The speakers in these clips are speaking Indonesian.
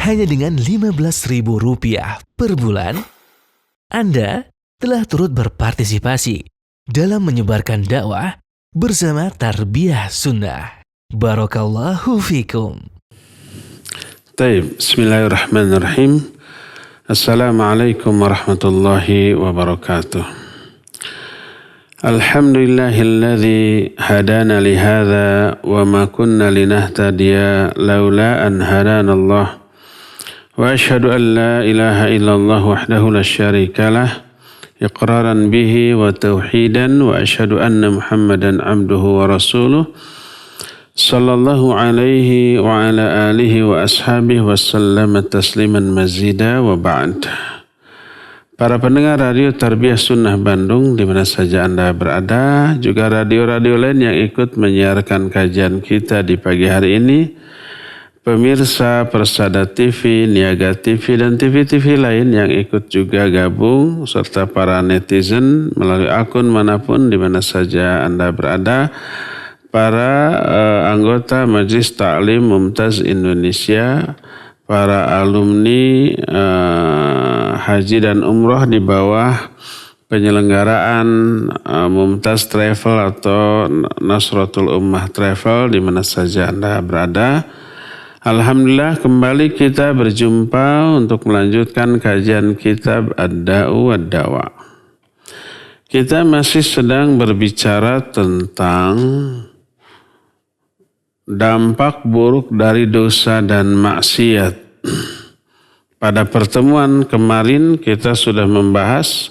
hanya dengan Rp15.000 per bulan, Anda telah turut berpartisipasi dalam menyebarkan dakwah bersama Tarbiyah Sunnah. Barakallahu fikum. Baik, bismillahirrahmanirrahim. Assalamualaikum warahmatullahi wabarakatuh. Alhamdulillahilladzi hadana lihadza wa ma kunna linahtadiya laula an hadanallah. Wa asyhadu an la ilaha illallah wahdahu la syarikalah iqraran bihi wa tauhidan wa asyhadu anna Muhammadan abduhu wa rasuluh sallallahu alaihi wa ala alihi wa ashabihi wa sallama tasliman mazida wa ba'd. Para pendengar radio Tarbiyah Sunnah Bandung di mana saja Anda berada, juga radio-radio lain yang ikut menyiarkan kajian kita di pagi hari ini, pemirsa Persada TV, Niaga TV, dan TV-TV lain yang ikut juga gabung, serta para netizen melalui akun manapun di mana saja Anda berada, para anggota Majelis Ta'lim Mumtaz Indonesia, para alumni haji dan umroh di bawah penyelenggaraan Mumtaz Travel atau Nasratul Ummah Travel di mana saja Anda berada. Alhamdulillah kembali kita berjumpa untuk melanjutkan kajian kitab Ad-Da'u Wad-Dawa. Kita masih sedang berbicara tentang dampak buruk dari dosa dan maksiat. Pada pertemuan kemarin kita sudah membahas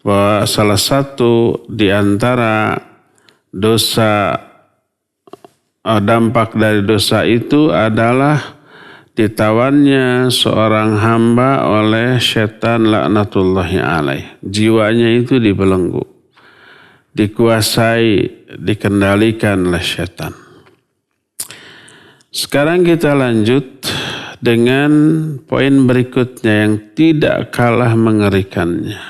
bahwa salah satu di antara dosa, dampak dari dosa itu adalah ditawannya seorang hamba oleh setan laknatullahi alaih. Jiwanya itu dibelenggu, dikuasai, dikendalikan oleh setan. Sekarang kita lanjut dengan poin berikutnya yang tidak kalah mengerikannya.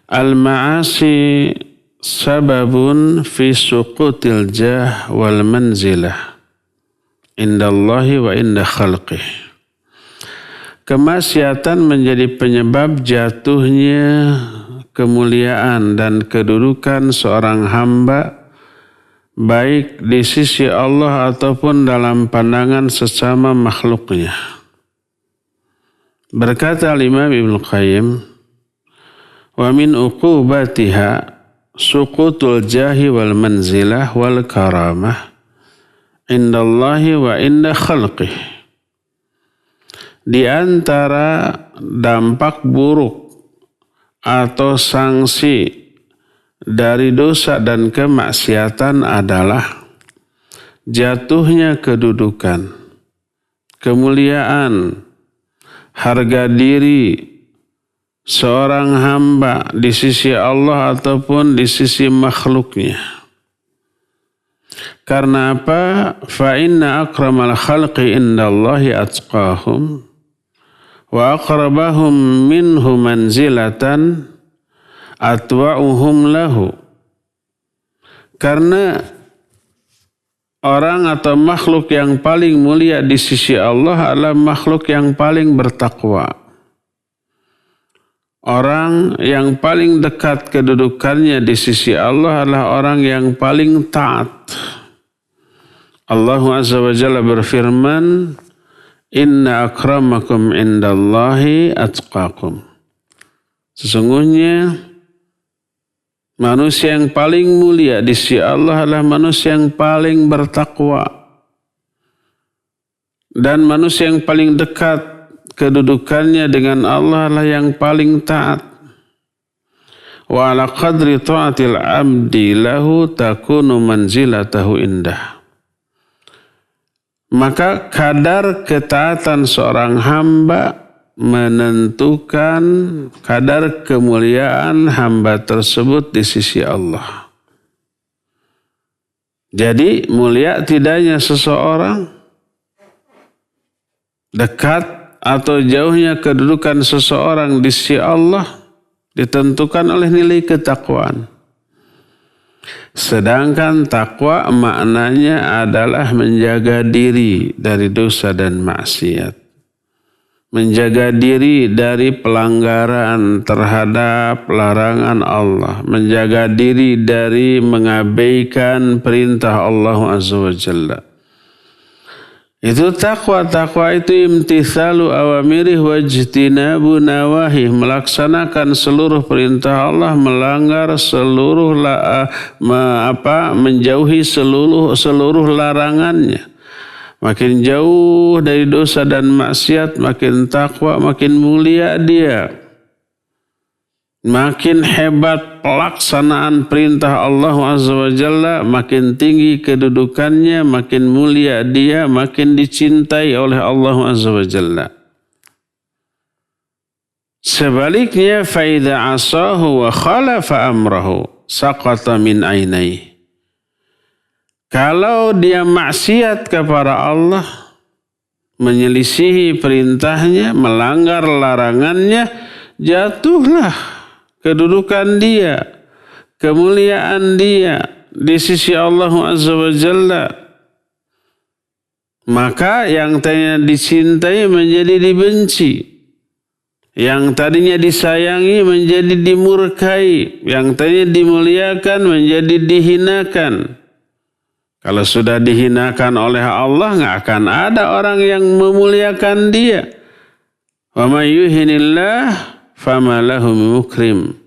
Al-ma'asi sababun fi suqutil jah wal manzilah indallahi wa inda khalqih. Kemaksiatan menjadi penyebab jatuhnya kemuliaan dan kedudukan seorang hamba, baik di sisi Allah ataupun dalam pandangan sesama makhluknya. Berkata Imam Ibnu Qayyim, wa min uqubatiha suqutul jahi wal manzilah wal karamah indallahi wa inda khalqih. Di antara dampak buruk atau sanksi dari dosa dan kemaksiatan adalah jatuhnya kedudukan, kemuliaan, harga diri seorang hamba di sisi Allah ataupun di sisi makhluknya. Karena apa? Fa inna akramal khalqi indallahi atqahum wa aqrabahum minhu manzilatan atwa'uhum lahu. Karena orang atau makhluk yang paling mulia di sisi Allah adalah makhluk yang paling bertakwa. Orang yang paling dekat kedudukannya di sisi Allah adalah orang yang paling taat. Allah Azza wa Jalla berfirman, inna akramakum indallahi atqakum. Sesungguhnya manusia yang paling mulia di sisi Allah adalah manusia yang paling bertakwa. Dan manusia yang paling dekat kedudukannya dengan Allah adalah yang paling taat. Wa ala qadri ta'atil abdi lahu takunu manzilatahu indah. Maka kadar ketaatan seorang hamba menentukan kadar kemuliaan hamba tersebut di sisi Allah. Jadi mulia tidaknya seseorang, dekat atau jauhnya kedudukan seseorang di sisi Allah ditentukan oleh nilai ketakwaan. Sedangkan takwa maknanya adalah menjaga diri dari dosa dan maksiat. Menjaga diri dari pelanggaran terhadap larangan Allah. Menjaga diri dari mengabaikan perintah Allah Azza wa Jalla. Itu takwa. Takwa itu imtithalu awamirih wajtinabu nawahih. Melaksanakan seluruh perintah Allah, melanggar seluruh menjauhi seluruh larangannya. Makin jauh dari dosa dan maksiat, makin takwa, makin mulia dia. Makin hebat pelaksanaan perintah Allah Azza wa Jalla, makin tinggi kedudukannya, makin mulia dia, makin dicintai oleh Allah Azza wa Jalla. Sebaliknya, فَإِذَا عَصَاهُ وَخَالَفَ أَمْرَهُ سَقَطَ مِنْ عَيْنَيْهِ. Kalau dia maksiat kepada Allah, menyelisihi perintahnya, melanggar larangannya, jatuhlah kedudukan dia, kemuliaan dia di sisi Allah Azza wa Jalla. Maka yang tadinya dicintai menjadi dibenci. Yang tadinya disayangi menjadi dimurkai. Yang tadinya dimuliakan menjadi dihinakan. Kalau sudah dihinakan oleh Allah, nggak akan ada orang yang memuliakan dia. Wa may yuhinillah fama lahu min mukrim.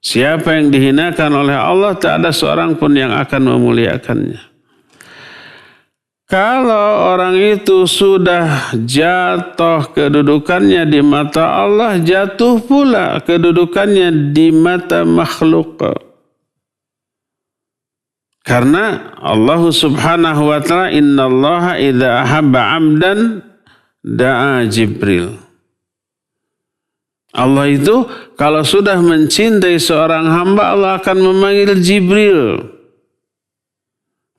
Siapa yang dihinakan oleh Allah, tak ada seorang pun yang akan memuliakannya. Kalau orang itu sudah jatuh kedudukannya di mata Allah, jatuh pula kedudukannya di mata makhluk. Karena Allah Subhanahu wa ta'ala, innallaha idza ahabba 'abdan da'a Jibril. Allah itu kalau sudah mencintai seorang hamba, Allah akan memanggil Jibril.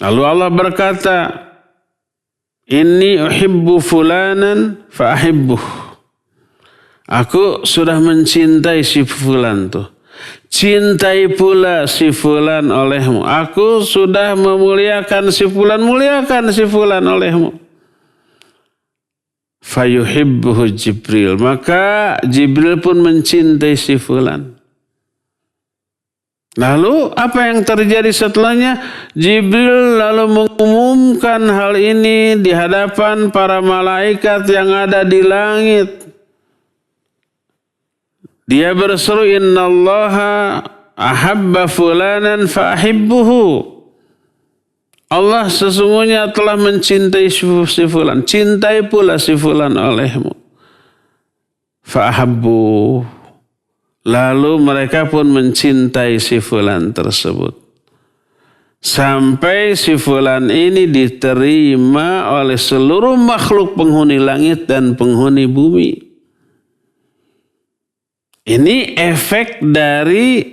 Lalu Allah berkata, inni uhibbu fulanan fa'ahibbuh. Aku sudah mencintai si fulan tuh. Cintai pula si fulan olehmu. Aku sudah memuliakan si fulan, muliakan si fulan olehmu. Fayuhibbuhu Jibril. Maka Jibril pun mencintai si fulan. Lalu apa yang terjadi setelahnya? Jibril lalu mengumumkan hal ini di hadapan para malaikat yang ada di langit. Dia berseru, innallaha ahabba fulanan fa'ahibbuhu. Allah sesungguhnya telah mencintai si fulan. Cintai pula si fulan olehmu. Fa'ahabbu. Lalu mereka pun mencintai si fulan tersebut. Sampai si fulan ini diterima oleh seluruh makhluk penghuni langit dan penghuni bumi. Ini efek dari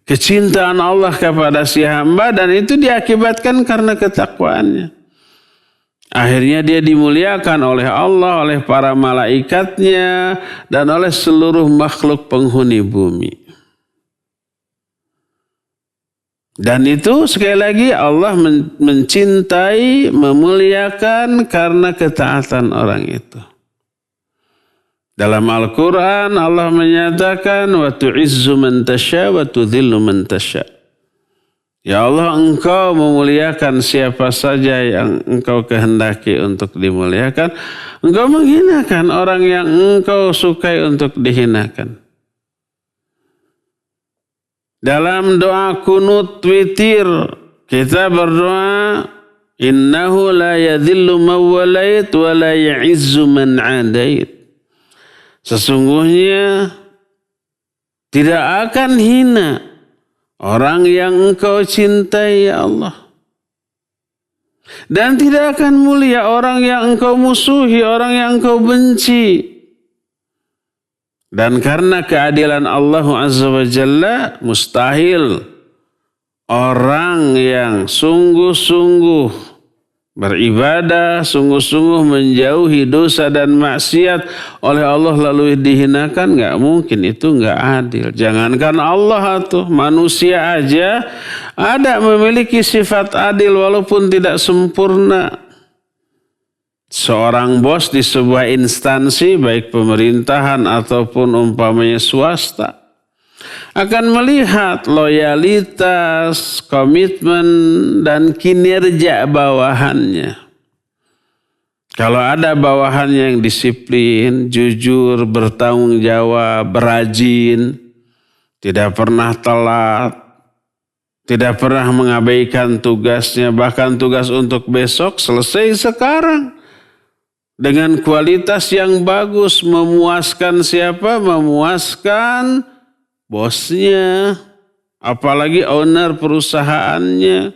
kecintaan Allah kepada si hamba, dan itu diakibatkan karena ketakwaannya. Akhirnya dia dimuliakan oleh Allah, oleh para malaikatnya, dan oleh seluruh makhluk penghuni bumi. Dan itu sekali lagi Allah mencintai, memuliakan karena ketaatan orang itu. Dalam Al-Quran Allah menyatakan wa tu'izzu man tasya wa tudhillu man tasya. Ya Allah, engkau memuliakan siapa saja yang engkau kehendaki untuk dimuliakan. Engkau menghinakan orang yang engkau sukai untuk dihinakan. Dalam doa kunut witir kita berdoa, innahu la yadhillu man walait wa la ya'izzu man 'adait. Sesungguhnya tidak akan hina orang yang engkau cintai, ya Allah. Dan tidak akan mulia orang yang engkau musuhi, orang yang engkau benci. Dan karena keadilan Allah Azza wa Jalla, mustahil orang yang sungguh-sungguh beribadah, sungguh-sungguh menjauhi dosa dan maksiat oleh Allah lalu dihinakan, nggak mungkin, itu nggak adil. Jangankan Allah tuh, manusia aja ada memiliki sifat adil walaupun tidak sempurna. Seorang bos di sebuah instansi, baik pemerintahan ataupun umpamanya swasta, akan melihat loyalitas, komitmen, dan kinerja bawahannya. Kalau ada bawahannya yang disiplin, jujur, bertanggung jawab, rajin, tidak pernah telat, tidak pernah mengabaikan tugasnya, bahkan tugas untuk besok selesai sekarang. Dengan kualitas yang bagus, memuaskan siapa? Memuaskan bosnya, apalagi owner perusahaannya.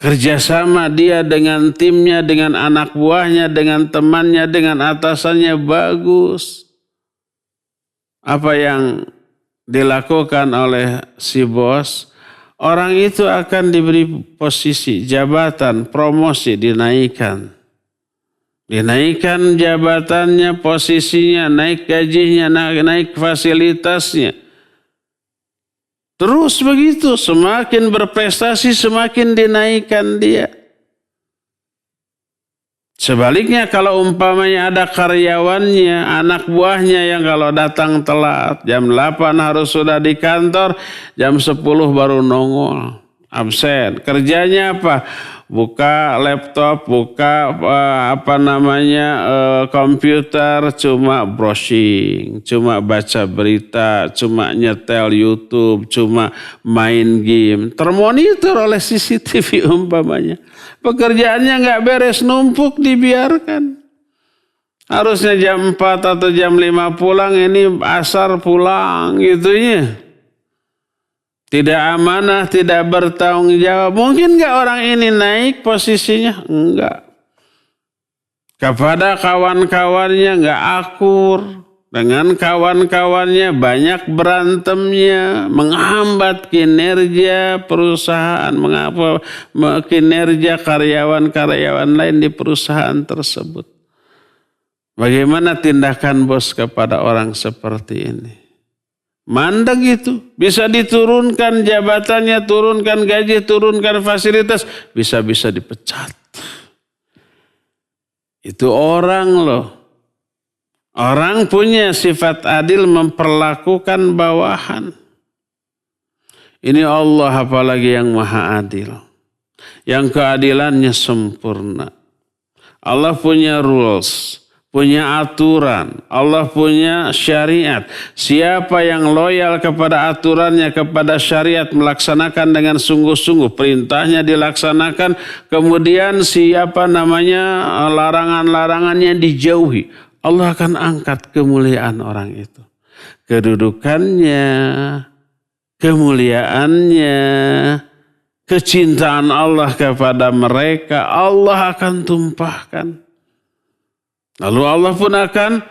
Kerjasama dia dengan timnya, dengan anak buahnya, dengan temannya, dengan atasannya bagus. Apa yang dilakukan oleh si bos, orang itu akan diberi posisi, jabatan, promosi, dinaikkan. Dinaikkan jabatannya, posisinya, naik gajinya, naik fasilitasnya. Terus begitu, semakin berprestasi semakin dinaikkan dia. Sebaliknya kalau umpamanya ada karyawannya, anak buahnya yang kalau datang telat, jam 8 harus sudah di kantor, jam 10 baru nongol, absen. Kerjanya apa? Buka laptop, buka komputer, cuma browsing, cuma baca berita, cuma nyetel YouTube, cuma main game. Termonitor oleh CCTV umpamanya. Pekerjaannya nggak beres, numpuk, dibiarkan. Harusnya jam 4 atau jam 5 pulang, ini asar pulang gitu ya. Tidak amanah, tidak bertanggung jawab. Mungkin nggak orang ini naik posisinya? Enggak. Kepada kawan-kawannya nggak akur. Dengan kawan-kawannya banyak berantemnya. Menghambat kinerja perusahaan. Kinerja karyawan-karyawan lain di perusahaan tersebut. Bagaimana tindakan bos kepada orang seperti ini? Mandek itu, bisa diturunkan jabatannya, turunkan gaji, turunkan fasilitas, bisa-bisa dipecat. Itu orang loh. Orang punya sifat adil memperlakukan bawahan. Ini Allah apalagi yang maha adil. Yang keadilannya sempurna. Allah punya rules. Punya aturan, Allah punya syariat. Siapa yang loyal kepada aturannya, kepada syariat, melaksanakan dengan sungguh-sungguh, perintahnya dilaksanakan, kemudian larangan-larangannya dijauhi, Allah akan angkat kemuliaan orang itu. Kedudukannya, kemuliaannya, kecintaan Allah kepada mereka, Allah akan tumpahkan. Lalu Allah pun akan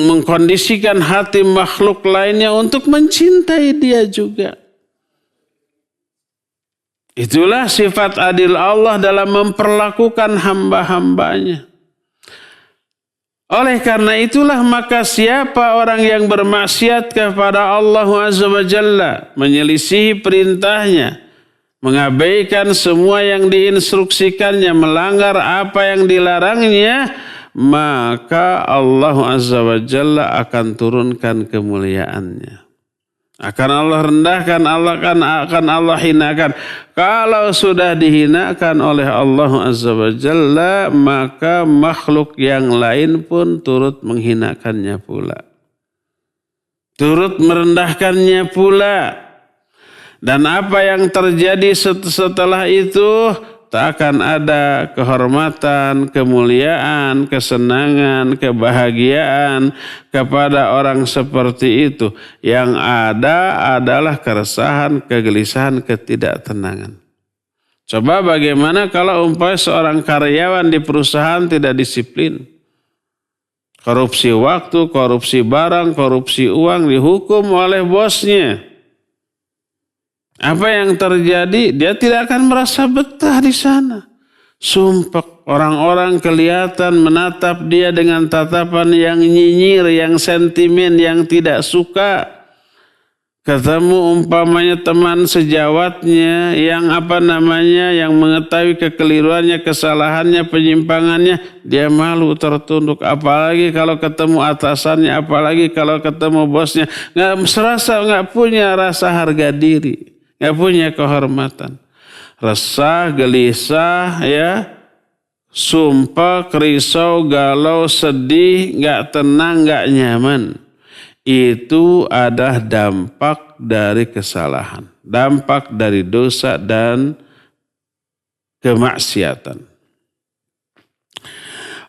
mengkondisikan hati makhluk lainnya untuk mencintai dia juga. Itulah sifat adil Allah dalam memperlakukan hamba-hambanya. Oleh karena itulah maka siapa orang yang bermaksiat kepada Allah Azza wa Jalla, menyelisihi perintahnya, mengabaikan semua yang diinstruksikannya, melanggar apa yang dilarangnya, maka Allah Azza wa Jalla akan turunkan kemuliaannya. Akan Allah rendahkan, akan Allah hinakan. Kalau sudah dihinakan oleh Allah Azza wa Jalla, maka makhluk yang lain pun turut menghinakannya pula. Turut merendahkannya pula. Dan apa yang terjadi setelah itu, tak akan ada kehormatan, kemuliaan, kesenangan, kebahagiaan kepada orang seperti itu. Yang ada adalah keresahan, kegelisahan, ketidaktenangan. Coba bagaimana kalau umpamanya seorang karyawan di perusahaan tidak disiplin. Korupsi waktu, korupsi barang, korupsi uang, dihukum oleh bosnya. Apa yang terjadi? Dia tidak akan merasa betah di sana. Sumpek, orang-orang kelihatan menatap dia dengan tatapan yang nyinyir, yang sentimen, yang tidak suka. Ketemu umpamanya teman sejawatnya yang yang mengetahui kekeliruannya, kesalahannya, penyimpangannya, dia malu tertunduk. Apalagi kalau ketemu atasannya, apalagi kalau ketemu bosnya, nggak punya rasa harga diri, nggak punya kehormatan. Resah, gelisah, ya, sumpah, risau, galau, sedih, nggak tenang, nggak nyaman. Itu adalah dampak dari kesalahan, dampak dari dosa dan kemaksiatan.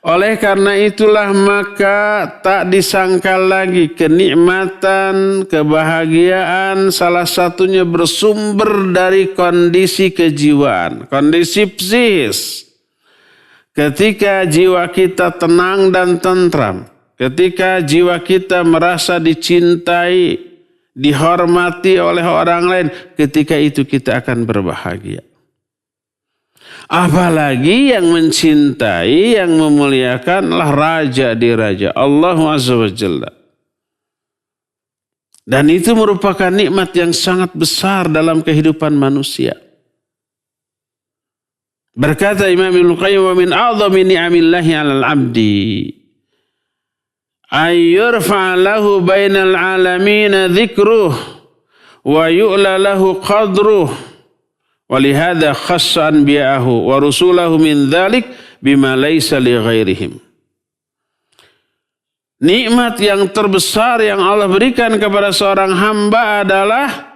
Oleh karena itulah maka tak disangkal lagi kenikmatan, kebahagiaan salah satunya bersumber dari kondisi kejiwaan, kondisi psikis. Ketika jiwa kita tenang dan tentram, ketika jiwa kita merasa dicintai, dihormati oleh orang lain, ketika itu kita akan berbahagia. Apalagi yang mencintai, yang memuliakanlah Raja di Raja, Allah Azza wa Jalla. Dan itu merupakan nikmat yang sangat besar dalam kehidupan manusia. Berkata Imam Ibnu Qayyim, wa min a'zami ni'amillahi 'alal 'abdi ayyurfa lahu bainal 'alamin dzikruh wa yu'la lahu qadruh. Walihada khassa anbiya'ahu wa rusulahu min dzalik bima laisa li ghairihim. Nikmat yang terbesar yang Allah berikan kepada seorang hamba adalah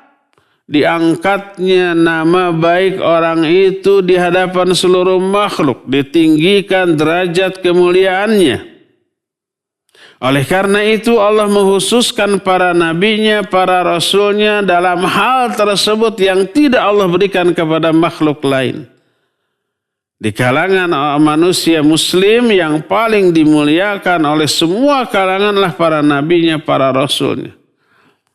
diangkatnya nama baik orang itu di hadapan seluruh makhluk, ditinggikan derajat kemuliaannya. Oleh karena itu Allah menghususkan para nabinya, para rasulnya dalam hal tersebut yang tidak Allah berikan kepada makhluk lain. Di kalangan manusia muslim yang paling dimuliakan oleh semua kalanganlah para nabinya, para rasulnya.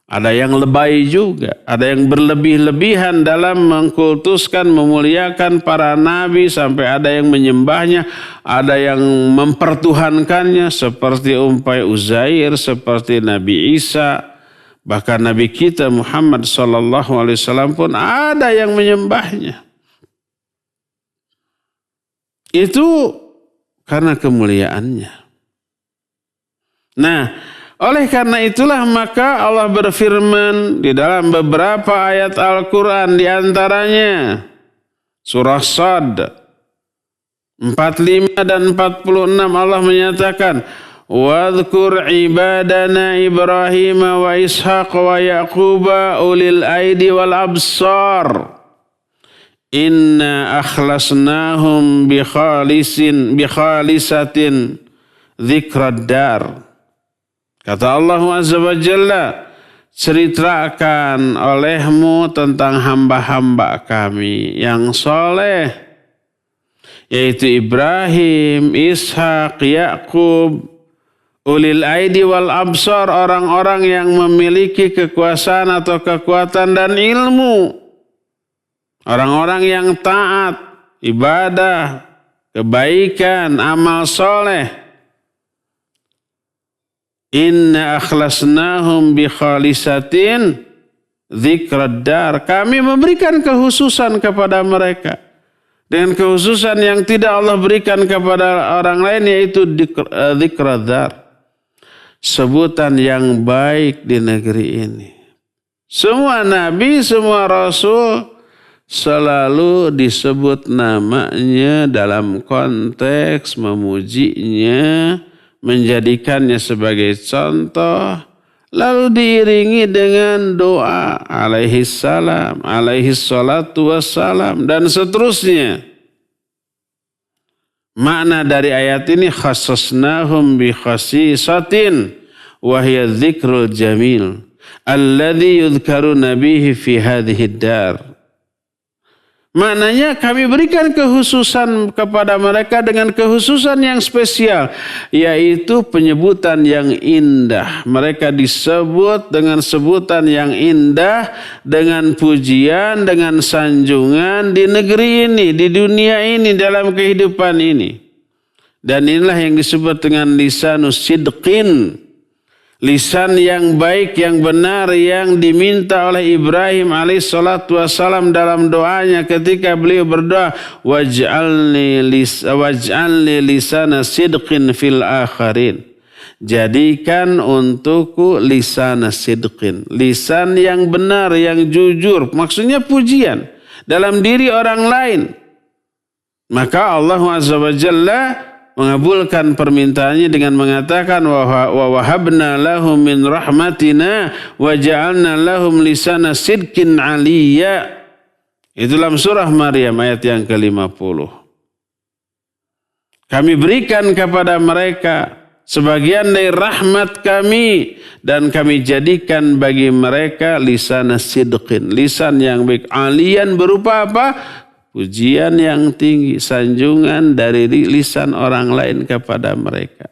Ada yang lebay juga, ada yang berlebih-lebihan dalam mengkultuskan, memuliakan para nabi sampai ada yang menyembahnya, ada yang mempertuhankannya seperti umpai Uzair, seperti Nabi Isa, bahkan Nabi kita Muhammad SAW pun ada yang menyembahnya. Itu karena kemuliaannya. Nah, oleh karena itulah maka Allah berfirman di dalam beberapa ayat Al-Quran, di antaranya surah Sad 45 dan 46 Allah menyatakan, "Wadhkur ibadana Ibrahim wa Ishaq wa Yaquba ulil aidi wal absar. Inna akhlasnahum bi khalisatin dzikrad dar." Kata Allah Azza wa Jalla, ceritakan olehmu tentang hamba-hamba kami yang soleh, yaitu Ibrahim, Ishak, Yakub, ulil aidi wal absar, orang-orang yang memiliki kekuasaan atau kekuatan dan ilmu, orang-orang yang taat, ibadah, kebaikan, amal soleh. Inna akhlasnahum bi khalisatin dzikrad dar. Kami memberikan kehususan kepada mereka dengan kehususan yang tidak Allah berikan kepada orang lain, yaitu dzikrad dar, sebutan yang baik di negeri ini. Semua nabi, semua rasul selalu disebut namanya dalam konteks memujinya, menjadikannya sebagai contoh, lalu diiringi dengan doa alaihi salam, alaihi salatu wassalam, dan seterusnya. Makna dari ayat ini, khassasnahum bi khasisatin wa hiya dzikrul jamil alladzi yudhkaru nabihi fi hadhihi dar. Maknanya kami berikan kekhususan kepada mereka dengan kekhususan yang spesial, yaitu penyebutan yang indah. Mereka disebut dengan sebutan yang indah, dengan pujian, dengan sanjungan di negeri ini, di dunia ini, dalam kehidupan ini. Dan inilah yang disebut dengan lisanus sidqin. Lisan yang baik, yang benar, yang diminta oleh Ibrahim alaihissalatu wassalam dalam doanya ketika beliau berdoa, waj'alni lisana sidqin fil akhirin. Jadikan untukku lisana sidqin, lisan yang benar, yang jujur, maksudnya pujian dalam diri orang lain. Maka Allah Azza wa Jalla mengabulkan permintaannya dengan mengatakan wa wahabna lahum min rahmatina wa ja'alna lahum lisana sidqin aliyya. Itu dalam surah Maryam ayat yang ke-50. Kami berikan kepada mereka sebagian dari rahmat kami dan kami jadikan bagi mereka lisana sidqin, lisan yang baik. Aliyan berupa apa? Pujian yang tinggi, sanjungan dari lisan orang lain kepada mereka.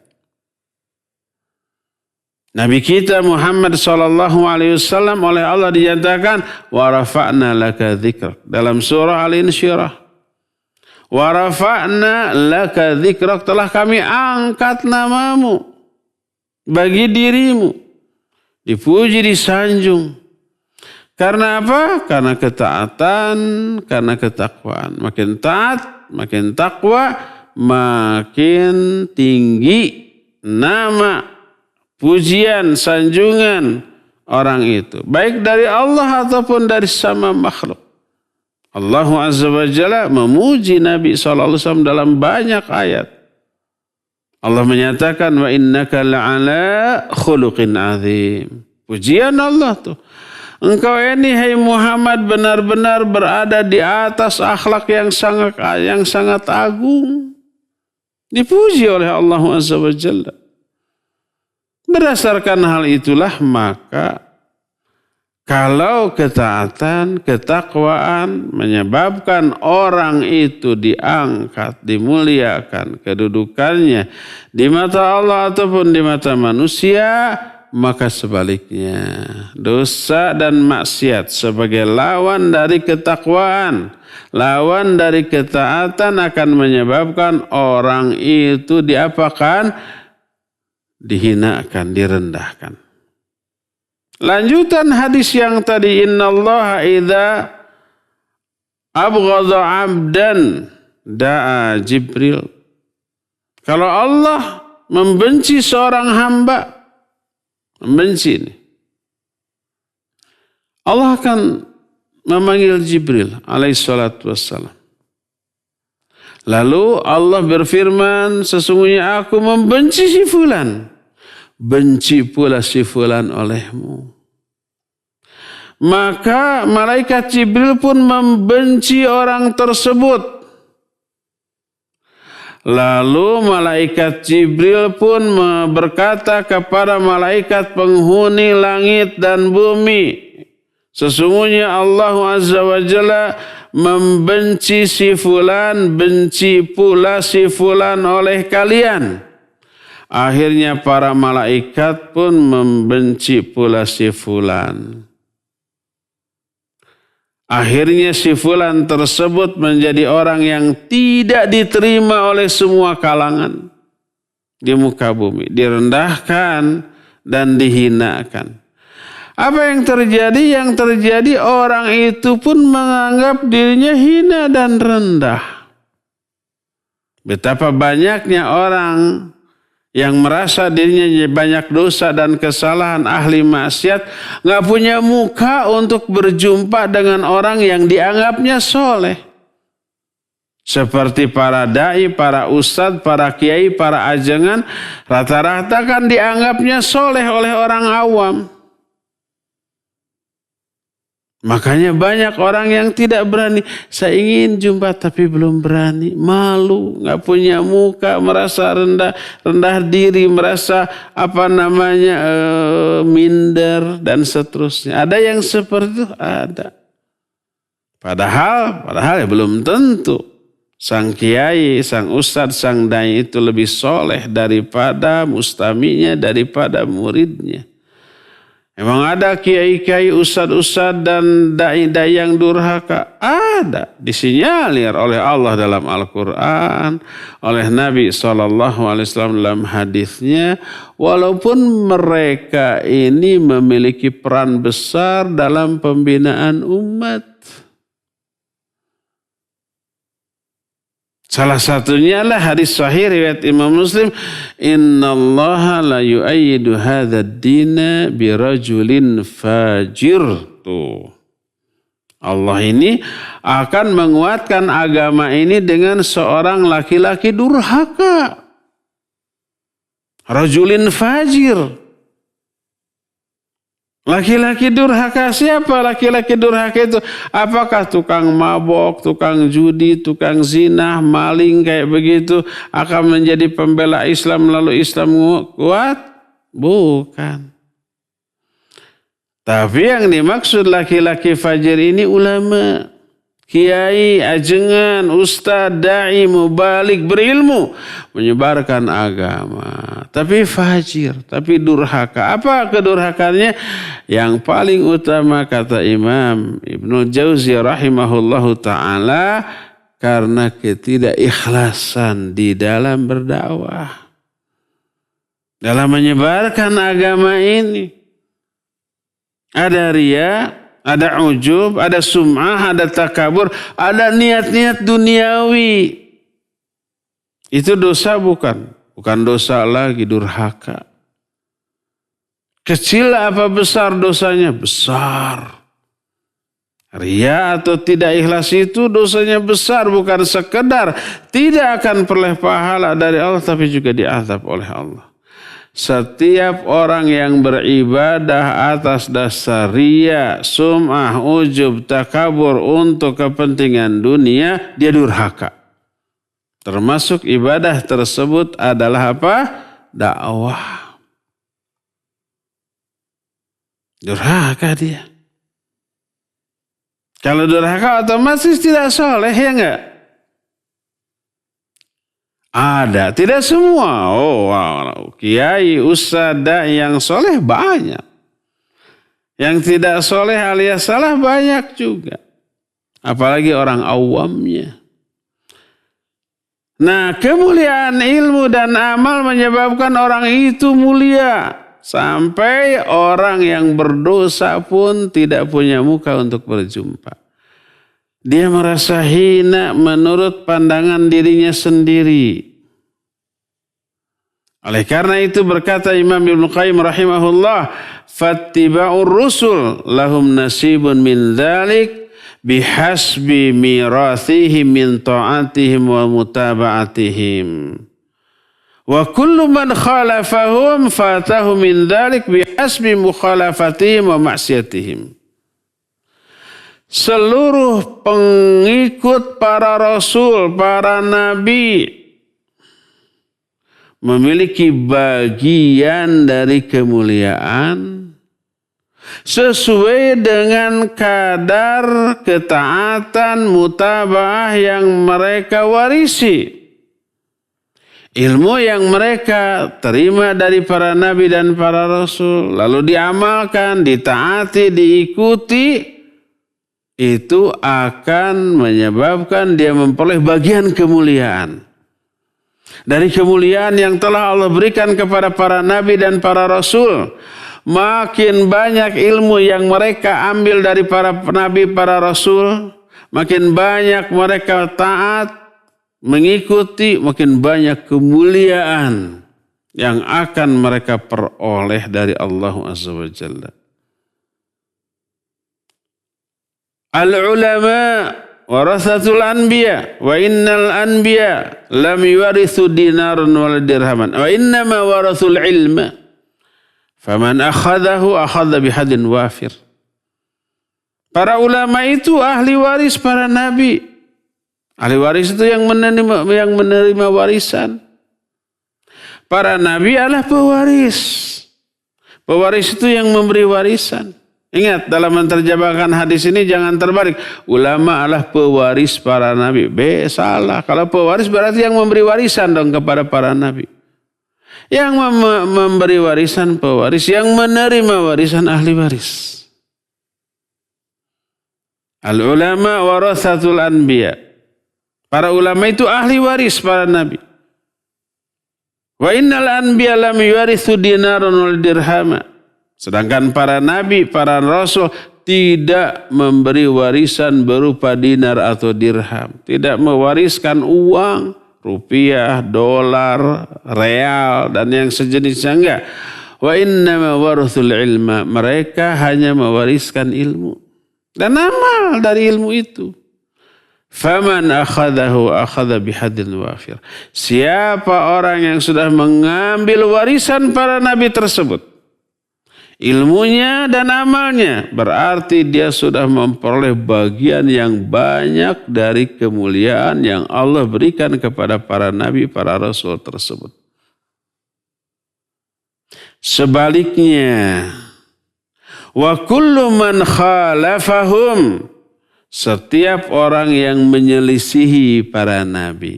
Nabi kita Muhammad SAW oleh Allah dinyatakan wa rafa'na laka dzikrak dalam surah Al-Insyirah. Wa rafa'na laka dzikrak, telah kami angkat namamu bagi dirimu, dipuji, disanjung. Karena apa? Karena ketaatan, karena ketakwaan. Makin taat, makin takwa, makin tinggi nama, pujian, sanjungan orang itu. Baik dari Allah ataupun dari sama makhluk. Allah Azza wa Jalla memuji Nabi SAW dalam banyak ayat. Allah menyatakan, wa innaka la'ala khuluqin azim. Pujian Allah tuh. Engkau ini hai Muhammad benar-benar berada di atas akhlak yang sangat agung. Dipuji oleh Allah Azza wa Jalla. Berdasarkan hal itulah maka kalau ketaatan, ketakwaan menyebabkan orang itu diangkat, dimuliakan kedudukannya di mata Allah ataupun di mata manusia, maka sebaliknya dosa dan maksiat sebagai lawan dari ketakwaan, lawan dari ketaatan akan menyebabkan orang itu diapakan? Dihinakan, direndahkan. Lanjutan hadis yang tadi, innallaha idza abghadha 'abdan da'a Jibril. Kalau Allah membenci seorang hamba, membenci ini, Allah akan memanggil Jibril alaihissalatu wassalam. Lalu Allah berfirman, sesungguhnya aku membenci si fulan, benci pula si fulan olehmu. Maka malaikat Jibril pun membenci orang tersebut. Lalu malaikat Jibril pun berkata kepada malaikat penghuni langit dan bumi, sesungguhnya Allah Azza wa Jalla membenci si fulan, benci pula si fulan oleh kalian. Akhirnya para malaikat pun membenci pula si fulan. Akhirnya si fulan tersebut menjadi orang yang tidak diterima oleh semua kalangan di muka bumi, direndahkan dan dihinakan. Apa yang terjadi? Yang terjadi orang itu pun menganggap dirinya hina dan rendah. Betapa banyaknya orang yang merasa dirinya banyak dosa dan kesalahan, ahli maksiat, nggak punya muka untuk berjumpa dengan orang yang dianggapnya soleh. Seperti para dai, para ustadz, para kiai, para ajengan, rata-rata kan dianggapnya soleh oleh orang awam. Makanya banyak orang yang tidak berani. Saya ingin jumpa tapi belum berani. Malu, nggak punya muka, merasa rendah diri, merasa minder dan seterusnya. Ada yang seperti itu? Ada. Padahal ya belum tentu sang kiai, sang ustadz, sang dai itu lebih soleh daripada mustaminya, daripada muridnya. Emang ada kiai-kiai, ustadz-ustadz dan dai-dai yang durhaka? Ada. Disinyalir oleh Allah dalam Al-Quran, oleh Nabi SAW dalam hadisnya. Walaupun mereka ini memiliki peran besar dalam pembinaan umat. Salah satunya lah hadis sahih riwayat Imam Muslim, innallaha la yu'ayyidu hadzal dina birajulin fajir. Tuh. Allah ini akan menguatkan agama ini dengan seorang laki-laki durhaka. Rajulin fajir. Laki-laki durhaka siapa? Laki-laki durhaka itu apakah tukang mabok, tukang judi, tukang zina, maling kayak begitu akan menjadi pembela Islam lalu Islam kuat? Bukan. Tapi yang dimaksud laki-laki fajir ini ulama, kiai, ajengan, ustaz, dai, mubalik, berilmu, menyebarkan agama. Tapi fajir, tapi durhaka. Apa kedurhakannya? Yang paling utama kata Imam Ibnu Jauzi rahimahullahu ta'ala, karena ketidakikhlasan di dalam berdakwah, dalam menyebarkan agama ini. Ada riya, ada ujub, ada sum'ah, ada takabur, ada niat-niat duniawi. Itu dosa bukan? Bukan dosa lagi, durhaka. Kecil apa besar dosanya? Besar. Riya atau tidak ikhlas itu dosanya besar, bukan sekedar tidak akan peroleh pahala dari Allah, tapi juga diazab oleh Allah. Setiap orang yang beribadah atas dasar riya, sum'ah, ujub, takabur untuk kepentingan dunia, dia durhaka. Termasuk ibadah tersebut adalah apa? Dakwah. Durhaka dia. Kalau durhaka otomatis tidak soleh, ya enggak? Ada, tidak semua. Oh, wow. Kiai, ustadz, dai yang soleh banyak. Yang tidak soleh alias salah banyak juga. Apalagi orang awamnya. Nah, kemuliaan ilmu dan amal menyebabkan orang itu mulia. Sampai orang yang berdosa pun tidak punya muka untuk berjumpa. Dia merasa hina menurut pandangan dirinya sendiri. Oleh karena itu berkata Imam Ibnu Qayyim rahimahullah, fattiba'ur rusul lahum nasibun min dzalik bihasbi mirathihim min ta'atihim wa mutaba'atihim. Wa kullu man khalafahum fatahu min dzalik bihasbi mukhalafatihim wa ma'siyatihim. Seluruh pengikut para rasul, para nabi memiliki bagian dari kemuliaan sesuai dengan kadar ketaatan mutabaah yang mereka warisi. Ilmu yang mereka terima dari para nabi dan para rasul, lalu diamalkan, ditaati, diikuti, itu akan menyebabkan dia memperoleh bagian kemuliaan. Dari kemuliaan yang telah Allah berikan kepada para nabi dan para rasul. Makin banyak ilmu yang mereka ambil dari para nabi, para rasul, makin banyak mereka taat, mengikuti, makin banyak kemuliaan yang akan mereka peroleh dari Allah Azza wa Jalla. Al-ulama warasatul anbiya wa innal anbiya lam yuwarithu dinaran wala dirhaman wa innama warathul ilma faman akhadahu akhadha bihadin wafir. Para ulama itu ahli waris para nabi. Ahli waris itu yang menerima warisan. Para nabi adalah pewaris. Pewaris itu yang memberi warisan. Ingat, dalam menerjemahkan hadis ini jangan terbalik. Ulama adalah pewaris para nabi. Salah. Kalau pewaris berarti yang memberi warisan dong kepada para nabi. Yang memberi warisan pewaris, yang menerima warisan ahli waris. Al-ulama warathatul anbiya. Para ulama itu ahli waris para nabi. Wa innal anbiya lam yuwarithu dinaran wal dirhama. Sedangkan para nabi, para rasul tidak memberi warisan berupa dinar atau dirham. Tidak mewariskan uang, rupiah, dolar, real, dan yang sejenisnya, enggak. Wa innama warathul ilma. Mereka hanya mewariskan ilmu dan amal dari ilmu itu. Faman akhadahu akhadha bihadin wafir. Siapa orang yang sudah mengambil warisan para nabi tersebut, ilmunya dan amalnya, berarti dia sudah memperoleh bagian yang banyak dari kemuliaan yang Allah berikan kepada para nabi, para rasul tersebut. Sebaliknya, wa kullu man khalafahum, setiap orang yang menyelisihi para nabi,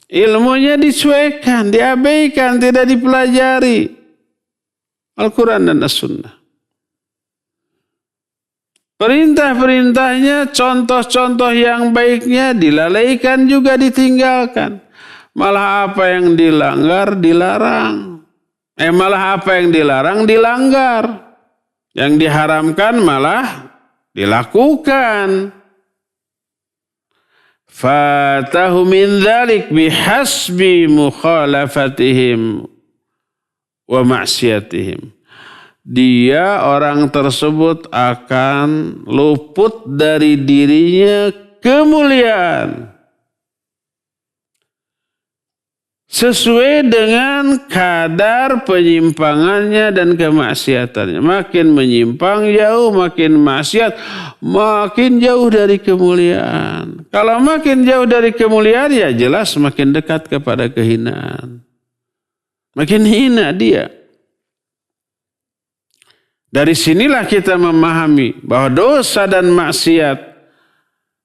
ilmunya dicuekan, diabaikan, tidak dipelajari. Al-Quran dan As-Sunnah. Perintah-perintahnya, contoh-contoh yang baiknya dilalaikan juga ditinggalkan. Malah apa yang dilanggar dilarang. Malah apa yang dilarang dilanggar. Yang diharamkan malah dilakukan. Fatahu min dzalik bihasbi mukhalafatihim wa maksiatihim. Dia, orang tersebut, akan luput dari dirinya kemuliaan sesuai dengan kadar penyimpangannya dan kemaksiatannya. Makin menyimpang jauh, makin maksiat, makin jauh dari kemuliaan. Kalau makin jauh dari kemuliaan, ya jelas makin dekat kepada kehinaan. Makin hina dia. Dari sinilah kita memahami bahwa dosa dan maksiat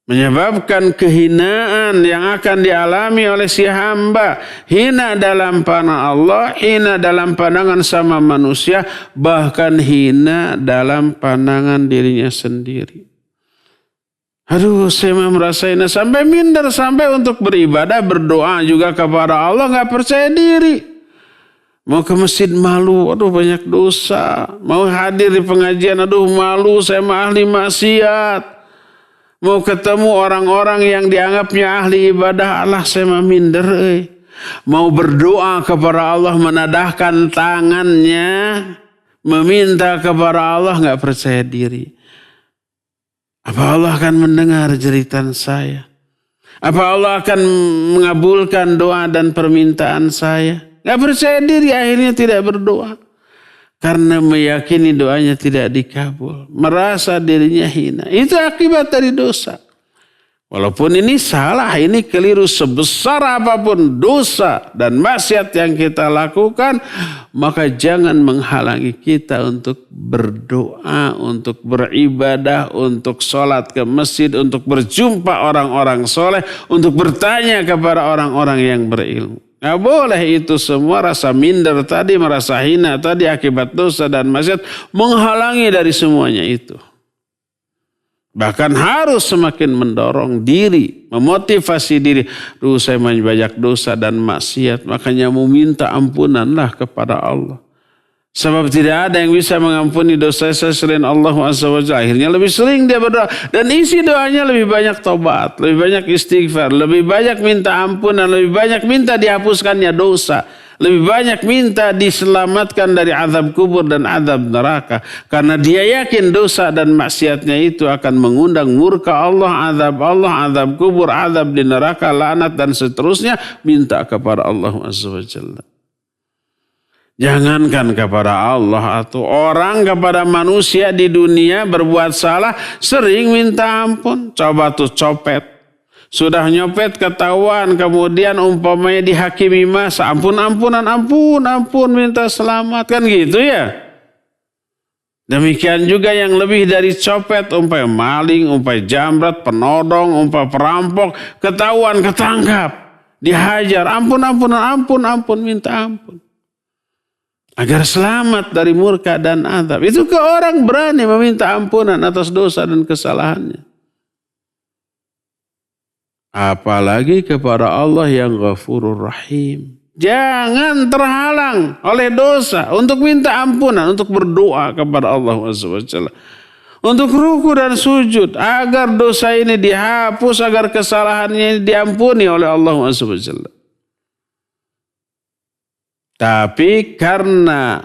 menyebabkan kehinaan yang akan dialami oleh si hamba. Hina dalam pandangan Allah, hina dalam pandangan sama manusia, bahkan hina dalam pandangan dirinya sendiri. Aduh, saya merasa hina, sampai minder, sampai untuk beribadah, berdoa juga kepada Allah nggak percaya diri. Mau ke masjid malu, aduh banyak dosa. Mau hadir di pengajian, aduh malu, saya ahli maksiat. Mau ketemu orang-orang yang dianggapnya ahli ibadah, Allah saya minder. Mau berdoa kepada Allah, menadahkan tangannya, meminta kepada Allah, nggak percaya diri. Apa Allah akan mendengar jeritan saya? Apa Allah akan mengabulkan doa dan permintaan saya? Gak percaya diri, akhirnya tidak berdoa. Karena meyakini doanya tidak dikabul. Merasa dirinya hina. Itu akibat dari dosa. Walaupun ini salah, ini keliru, sebesar apapun dosa dan maksiat yang kita lakukan, maka jangan menghalangi kita untuk berdoa, untuk beribadah, untuk sholat ke masjid, untuk berjumpa orang-orang soleh, untuk bertanya kepada orang-orang yang berilmu. Nggak boleh itu semua, rasa minder tadi, merasa hina tadi akibat dosa dan maksiat menghalangi dari semuanya itu. Bahkan harus semakin mendorong diri, memotivasi diri. Duh, saya banyak dosa dan maksiat, makanya mau minta ampunanlah kepada Allah. Sebab tidak ada yang bisa mengampuni dosa saya selain Allah SWT. Akhirnya lebih sering dia berdoa. Dan isi doanya lebih banyak tobat, lebih banyak istighfar, lebih banyak minta ampunan, lebih banyak minta dihapuskannya dosa. Lebih banyak minta diselamatkan dari azab kubur dan azab neraka. Karena dia yakin dosa dan maksiatnya itu akan mengundang murka Allah, azab kubur, azab di neraka, laknat dan seterusnya. Minta kepada Allah SWT. Jangankan kepada Allah atau orang, kepada manusia di dunia berbuat salah sering minta ampun. Coba tuh copet. Sudah nyopet ketahuan, kemudian umpamanya dihakimi masa, ampun minta selamat, kan gitu ya. Demikian juga yang lebih dari copet, umpamanya maling, umpamanya jamret, penodong, umpamanya perampok, ketahuan, ketangkap, dihajar, ampun, minta ampun. Agar selamat dari murka dan azab. Itu ke orang berani meminta ampunan atas dosa dan kesalahannya. Apalagi kepada Allah yang Ghafurur Rahim. Jangan terhalang oleh dosa untuk minta ampunan, untuk berdoa kepada Allah SWT. Untuk ruku dan sujud agar dosa ini dihapus, agar kesalahannya ini diampuni oleh Allah SWT. Tapi karena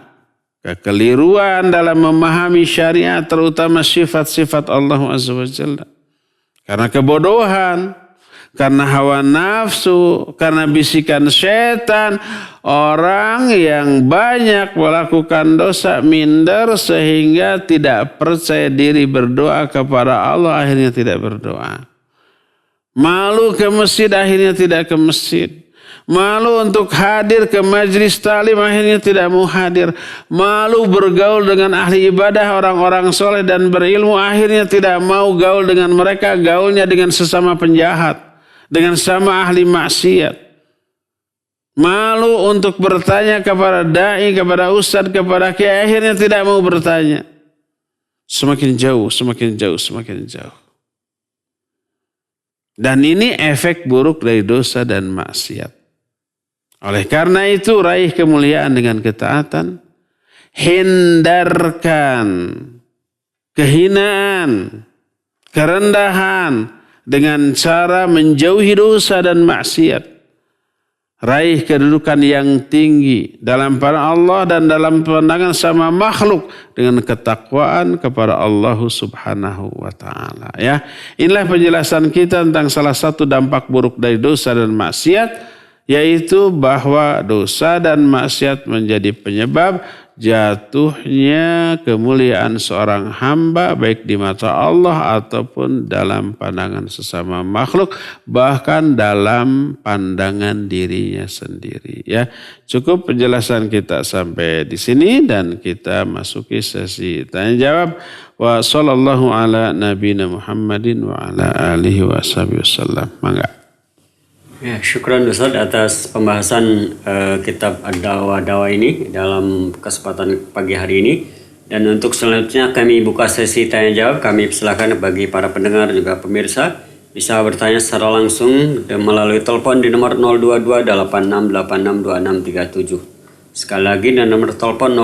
kekeliruan dalam memahami syariat, terutama sifat-sifat Allah SWT. Karena kebodohan, karena hawa nafsu, karena bisikan setan, orang yang banyak melakukan dosa minder sehingga tidak percaya diri berdoa kepada Allah, akhirnya tidak berdoa. Malu ke masjid, akhirnya tidak ke masjid. Malu untuk hadir ke majlis talim, akhirnya tidak mau hadir. Malu bergaul dengan ahli ibadah, orang-orang soleh dan berilmu, akhirnya tidak mau gaul dengan mereka, gaulnya dengan sesama penjahat, dengan sama ahli maksiat. Malu untuk bertanya kepada dai, kepada ustadz, kepada kiai, akhirnya tidak mau bertanya. Semakin jauh. Dan ini efek buruk dari dosa dan maksiat. Oleh karena itu, raih kemuliaan dengan ketaatan, hindarkan kehinaan, kerendahan dengan cara menjauhi dosa dan maksiat. Raih kedudukan yang tinggi dalam pandangan Allah dan dalam pandangan sama makhluk dengan ketakwaan kepada Allah Subhanahu wa taala. Ya, inilah penjelasan kita tentang salah satu dampak buruk dari dosa dan maksiat, yaitu bahwa dosa dan maksiat menjadi penyebab jatuhnya kemuliaan seorang hamba baik di mata Allah ataupun dalam pandangan sesama makhluk, bahkan dalam pandangan dirinya sendiri. Ya, cukup penjelasan kita sampai di sini dan kita masuki sesi tanya jawab. Wa sallallahu ala nabiyina Muhammadin wa ala alihi wa sahbihi wasallam. Mangga. Ya, syukran Ustaz atas pembahasan kitab Ad-Da'wah ini dalam kesempatan pagi hari ini. Dan untuk selanjutnya kami buka sesi tanya jawab. Kami persilakan bagi para pendengar juga pemirsa bisa bertanya secara langsung melalui telepon di nomor 02286862637. Sekali lagi dan nomor telepon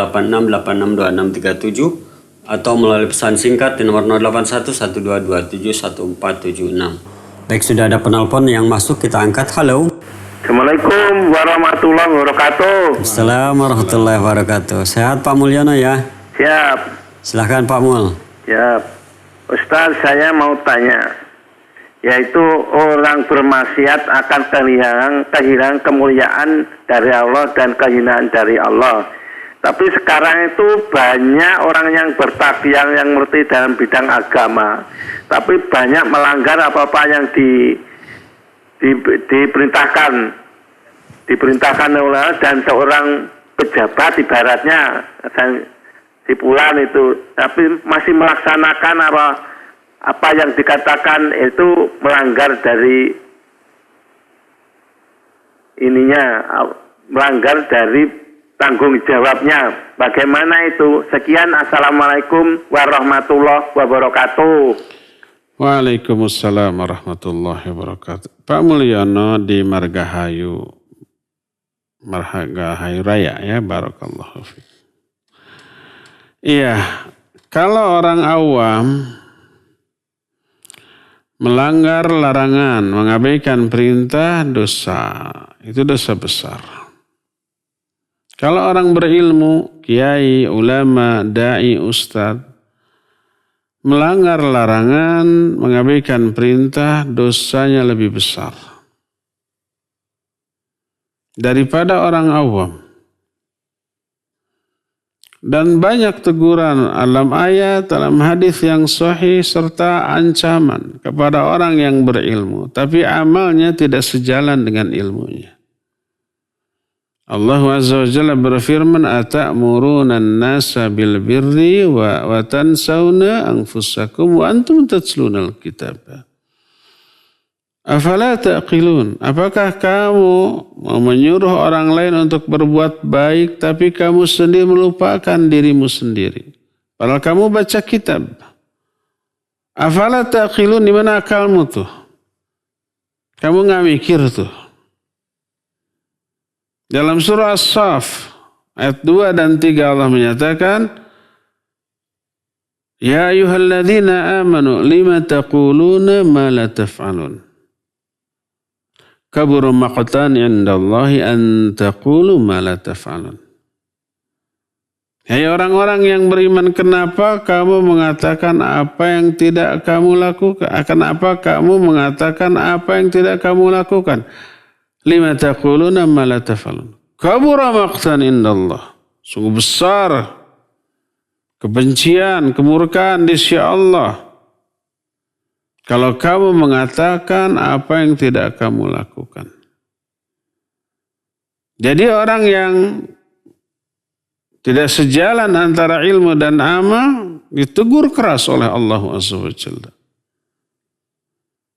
02286862637 atau melalui pesan singkat di nomor 081122714776. Baik, sudah ada penelpon yang masuk, kita angkat. Halo. Assalamualaikum warahmatullahi wabarakatuh. Assalamualaikum warahmatullahi wabarakatuh. Sehat Pak Mulyono ya? Siap. Silahkan Pak Mul. Siap. Ustaz, saya mau tanya, yaitu orang bermaksiat akan kehilangan kemuliaan dari Allah dan kehinaan dari Allah. Tapi sekarang itu banyak orang yang bertakbir, yang mengerti dalam bidang agama, tapi banyak melanggar apa-apa yang diperintahkan oleh dan seorang pejabat ibaratnya dan sipulan itu, tapi masih melaksanakan apa yang dikatakan itu melanggar dari melanggar dari tanggung jawabnya. Bagaimana itu? Sekian, assalamualaikum warahmatullahi wabarakatuh. Waalaikumsalam warahmatullahi wabarakatuh. Pak Mulyono di Margahayu Raya ya, barakallahu fiik. Iya, kalau orang awam melanggar larangan, mengabaikan perintah, dosa. Itu dosa besar. Kalau orang berilmu, kiai, ulama, dai, ustadz, melanggar larangan, mengabaikan perintah, dosanya lebih besar daripada orang awam. Dan banyak teguran dalam ayat, dalam hadis yang sahih, serta ancaman kepada orang yang berilmu, tapi amalnya tidak sejalan dengan ilmunya. Allah Azza wa Jalla berfirman, "Atamuruna an-nasa bil birri wa tansawna anfusakum wa antum tatlunal kitab." Afala taqilun? Apakah kamu menyuruh orang lain untuk berbuat baik tapi kamu sendiri melupakan dirimu sendiri? Padahal kamu baca kitab. Afala taqilun, di mana akalmu tuh? Kamu nggak mikir tuh. Dalam surah As-Saff ayat 2 dan 3 Allah menyatakan, "Ya ayyuhalladzina amanu lima taquluna ma la taf'alun. Kabura maqtan 'indallahi an taqulu ma la taf'alun." Hai orang-orang yang beriman, kenapa kamu mengatakan apa yang tidak kamu lakukan? Kenapa kamu mengatakan apa yang tidak kamu lakukan? Lima taquluna ma la taf'alun. Kabura maqtan 'indallah. Sungguh besar kebencian, kemurkaan di sisi Allah kalau kamu mengatakan apa yang tidak kamu lakukan. Jadi orang yang tidak sejalan antara ilmu dan amal ditegur keras oleh Allah Azza wa Jalla.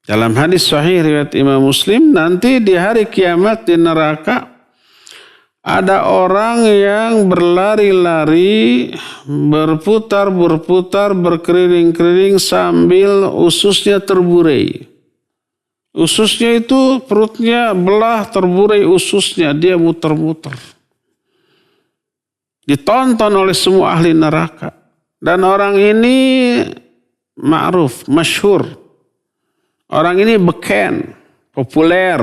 Dalam hadis sahih riwayat Imam Muslim, nanti di hari kiamat di neraka ada orang yang berlari-lari, berputar-berputar, berkeliling-keliling sambil ususnya terburai. Ususnya itu perutnya belah, terburai ususnya, dia muter-muter. Ditonton oleh semua ahli neraka. Dan orang ini ma'ruf, masyhur. Orang ini beken, populer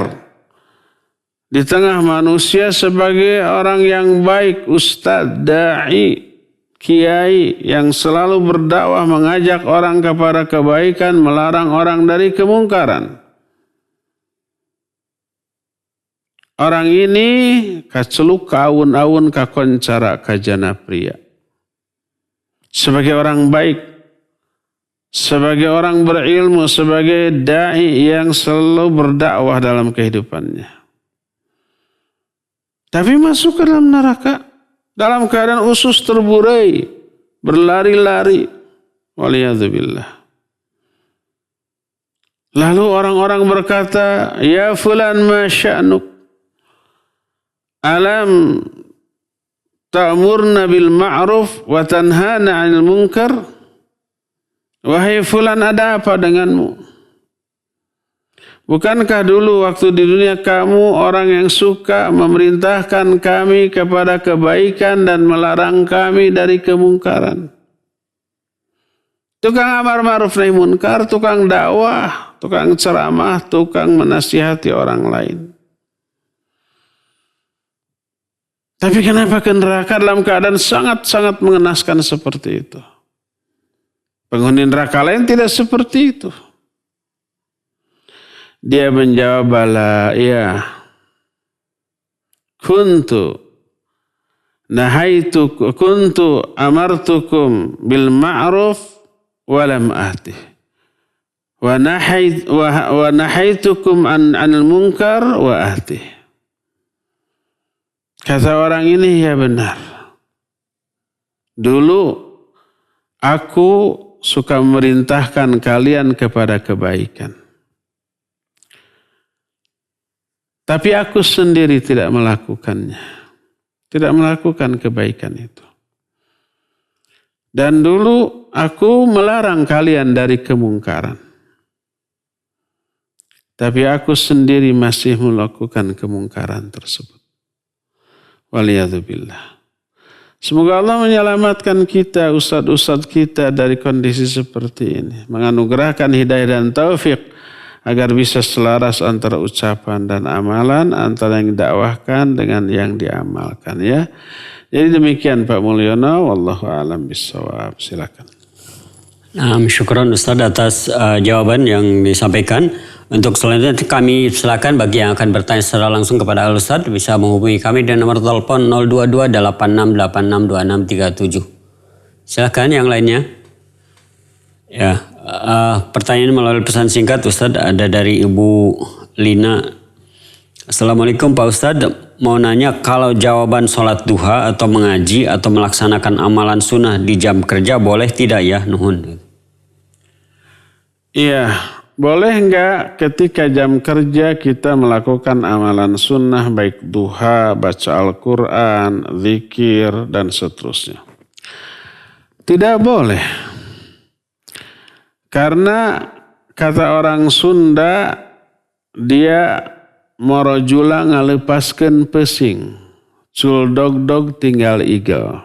di tengah manusia sebagai orang yang baik, ustadz, da'i, kiai yang selalu berdakwah, mengajak orang kepada kebaikan, melarang orang dari kemungkaran. Orang ini kaceluk kaun-aun kakoncara kajana pria. Sebagai orang baik, sebagai orang berilmu, sebagai da'i yang selalu berdakwah dalam kehidupannya. Tapi masuk ke dalam neraka dalam keadaan usus terburai, berlari-lari. Waliyadzubillah. Lalu orang-orang berkata, "Ya fulan ma sya'nuk? Alam ta'murna bil ma'ruf wa tanhana 'anil munkar?" Wahai fulan, ada apa denganmu? Bukankah dulu waktu di dunia kamu orang yang suka memerintahkan kami kepada kebaikan dan melarang kami dari kemungkaran? Tukang amar ma'ruf nahi munkar, tukang dakwah, tukang ceramah, tukang menasihati orang lain. Tapi kenapa ke neraka dalam keadaan sangat-sangat mengenaskan seperti itu? Penghuni neraka lain tidak seperti itu. Dia menjawab, "Bala, ya. Kuntu amartukum bil ma'ruf wa lam ahtih. Wa nahaitukum anil munkar wa ahtih." Kata orang ini, ya benar. Dulu aku suka memerintahkan kalian kepada kebaikan. Tapi aku sendiri tidak melakukannya. Tidak melakukan kebaikan itu. Dan dulu aku melarang kalian dari kemungkaran. Tapi aku sendiri masih melakukan kemungkaran tersebut. Waliyadzubillah. Semoga Allah menyelamatkan kita, ustadz-ustadz kita dari kondisi seperti ini. Menganugerahkan hidayah dan taufik agar bisa selaras antara ucapan dan amalan, antara yang didakwahkan dengan yang diamalkan, ya. Jadi demikian Pak Mulyono, wallahu a'lam bishawab. Silakan. Syukran Ustadz atas jawaban yang disampaikan. Untuk selanjutnya kami silakan bagi yang akan bertanya secara langsung kepada Al-Ustadz bisa menghubungi kami dengan nomor telepon 02286862637. Silakan yang lainnya. Ya, pertanyaan melalui pesan singkat Ustadz ada dari Ibu Lina Assalamualaikum Pak Ustadz, mau nanya kalau jawaban sholat duha atau mengaji atau melaksanakan amalan sunnah di jam kerja boleh tidak ya? Nuhun. Iya, boleh enggak ketika jam kerja kita melakukan amalan sunnah baik duha, baca Al-Quran, zikir, dan seterusnya? Tidak boleh. Karena kata orang Sunda, dia morojula ngalepaskeun pesing, cul dog tinggal igel.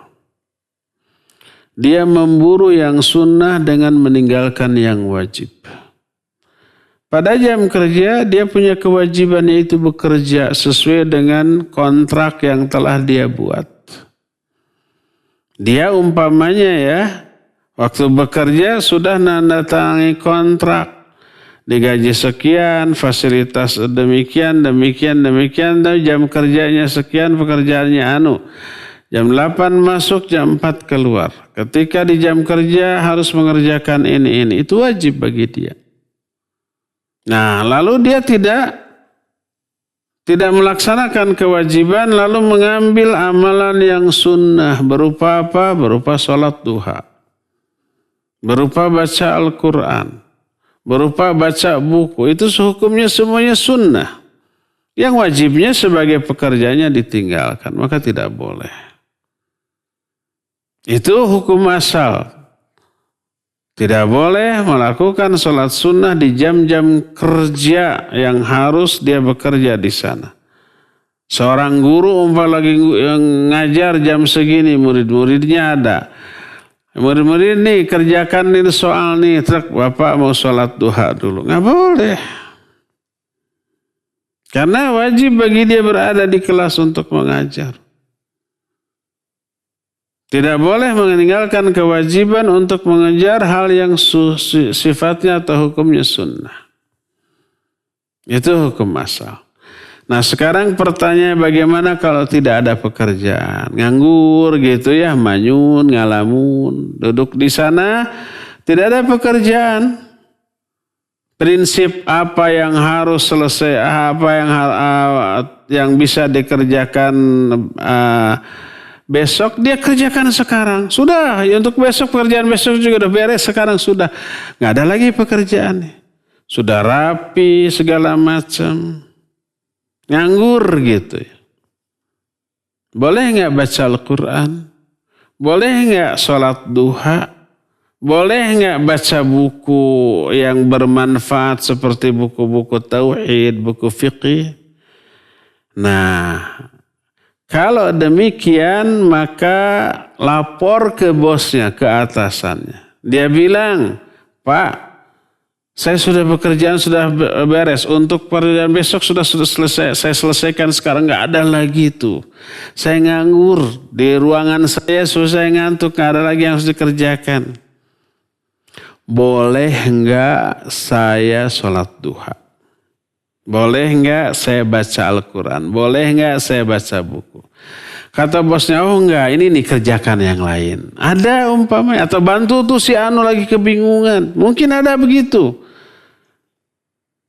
Dia memburu yang sunnah dengan meninggalkan yang wajib. Pada jam kerja dia punya kewajiban yaitu bekerja sesuai dengan kontrak yang telah dia buat. Dia umpamanya ya, waktu bekerja sudah nandatangi kontrak. Digaji sekian, fasilitas demikian, tapi jam kerjanya sekian, pekerjaannya anu. Jam 8 masuk, jam 4 keluar. Ketika di jam kerja harus mengerjakan ini. Itu wajib bagi dia. Nah, lalu dia tidak melaksanakan kewajiban, lalu mengambil amalan yang sunnah. Berupa apa? Berupa sholat duha. Berupa baca Al-Quran. Berupa baca buku, itu hukumnya semuanya sunnah. Yang wajibnya sebagai pekerjanya ditinggalkan, maka tidak boleh. Itu hukum asal. Tidak boleh melakukan sholat sunnah di jam-jam kerja yang harus dia bekerja di sana. Seorang guru lagi ngajar jam segini, murid-muridnya ada. Murid-murid nih kerjakan ini soal nih, truk bapak mau sholat duha dulu. Nggak boleh. Karena wajib bagi dia berada di kelas untuk mengajar. Tidak boleh meninggalkan kewajiban untuk mengejar hal yang sifatnya atau hukumnya sunnah. Itu hukum asal. Nah sekarang pertanyaan bagaimana kalau tidak ada pekerjaan? Nganggur gitu ya, manyun, ngalamun, duduk di sana, tidak ada pekerjaan. Prinsip apa yang harus selesai, apa yang bisa dikerjakan besok, dia kerjakan sekarang. Sudah, untuk besok pekerjaan besok juga udah beres, sekarang sudah. Nggak ada lagi pekerjaan. Sudah rapi segala macam. Nganggur gitu ya. Boleh nggak baca Al-Quran? Boleh nggak sholat duha? Boleh nggak baca buku yang bermanfaat seperti buku-buku tauhid, buku fiqih? Nah, kalau demikian maka lapor ke bosnya, ke atasannya. Dia bilang, Pak, saya sudah pekerjaan sudah beres. Untuk pekerjaan besok sudah selesai. Saya selesaikan sekarang. Nggak ada lagi itu. Saya nganggur. Di ruangan saya selesai ngantuk. Nggak ada lagi yang harus dikerjakan. Boleh nggak saya sholat duha? Boleh nggak saya baca Al-Quran? Boleh nggak saya baca buku? Kata bosnya, oh enggak, ini nih kerjakan yang lain. Ada umpamanya. Atau bantu tuh si Anu lagi kebingungan. Mungkin ada begitu.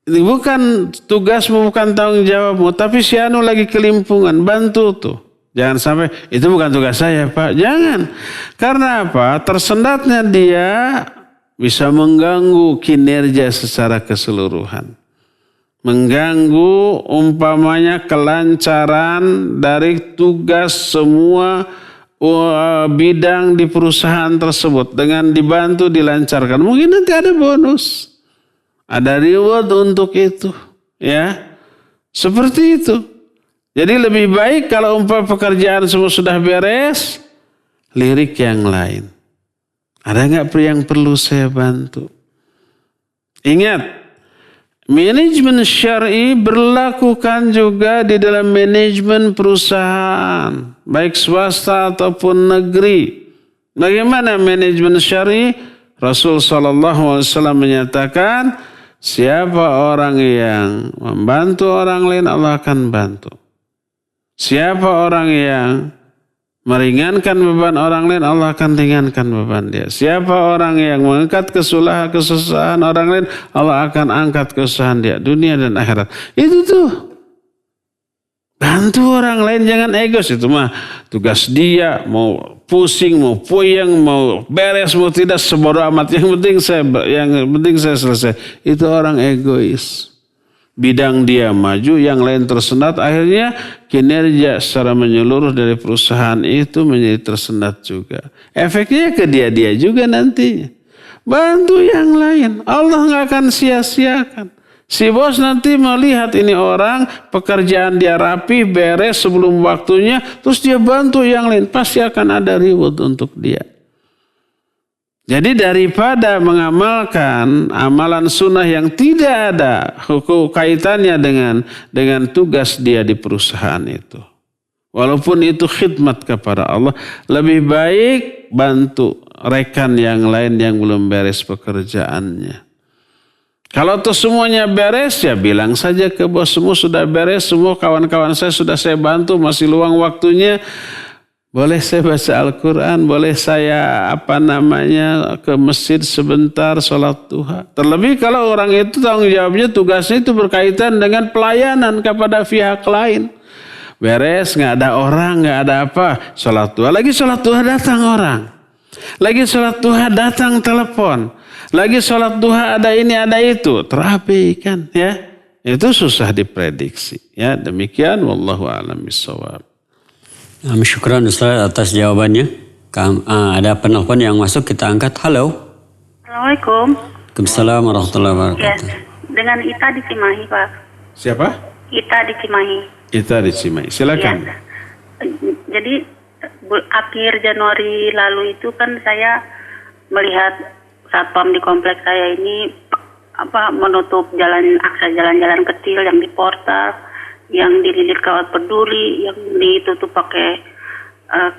Ini bukan tugasmu, bukan tanggung jawabmu. Tapi si Anu lagi kelimpungan, bantu tuh. Jangan sampai, itu bukan tugas saya Pak. Jangan. Karena apa? Tersendatnya dia bisa mengganggu kinerja secara keseluruhan. Mengganggu umpamanya kelancaran dari tugas semua bidang di perusahaan tersebut. Dengan dibantu dilancarkan. Mungkin nanti ada bonus. Ada reward untuk itu. Ya. Seperti itu. Jadi lebih baik kalau umpama pekerjaan semua sudah beres. Lirik yang lain. Ada nggak yang perlu saya bantu? Ingat. Manajemen syar'i berlakukan juga di dalam manajemen perusahaan. Baik swasta ataupun negeri. Bagaimana manajemen syar'i? Rasul SAW menyatakan, siapa orang yang membantu orang lain, Allah akan bantu. Siapa orang yang meringankan beban orang lain, Allah akan ringankan beban dia. Siapa orang yang mengangkat kesusahan orang lain, Allah akan angkat kesusahan dia. Dunia dan akhirat. Itu tuh. Bantu orang lain, jangan egois. Itu mah tugas dia, mau pusing, mau puyeng, mau beres, mau tidak, sebodoh amat. Yang penting saya selesai. Itu orang egois. Bidang dia maju, yang lain tersendat. Akhirnya kinerja secara menyeluruh dari perusahaan itu menjadi tersendat juga. Efeknya ke dia juga nantinya. Bantu yang lain. Allah nggak akan sia-siakan. Si bos nanti melihat ini orang pekerjaan dia rapi, beres sebelum waktunya, terus dia bantu yang lain, pasti akan ada reward untuk dia. Jadi daripada mengamalkan amalan sunnah yang tidak ada hukum kaitannya dengan tugas dia di perusahaan itu, walaupun itu khidmat kepada Allah, lebih baik bantu rekan yang lain yang belum beres pekerjaannya. Kalau tuh semuanya beres, ya bilang saja ke bos, semua sudah beres, semua kawan-kawan saya sudah saya bantu, masih luang waktunya, boleh saya baca Al-Quran, boleh saya ke masjid sebentar sholat duha. Terlebih kalau orang itu tanggung jawabnya, tugasnya itu berkaitan dengan pelayanan kepada pihak lain. Beres, nggak ada orang, nggak ada apa, sholat duha. Lagi sholat duha datang orang. Lagi sholat duha datang telepon. Lagi sholat duha ada ini ada itu, terabaikan ya. Itu susah diprediksi ya. Demikian wallahu a'lam bishawab. Syukran Ustaz atas jawabannya. Ada penelpon yang masuk, kita angkat. Halo. Assalamualaikum. Waalaikumsalam warahmatullahi wabarakatuh. Yes. Dengan Ita di Cimahi, Pak. Siapa? Ita di Cimahi. Ita di Cimahi. Silakan. Yes. Jadi akhir Januari lalu itu kan saya melihat satpam di kompleks saya ini menutup akses jalan-jalan kecil yang di portal, yang dililit kawat peduli, yang ditutup pakai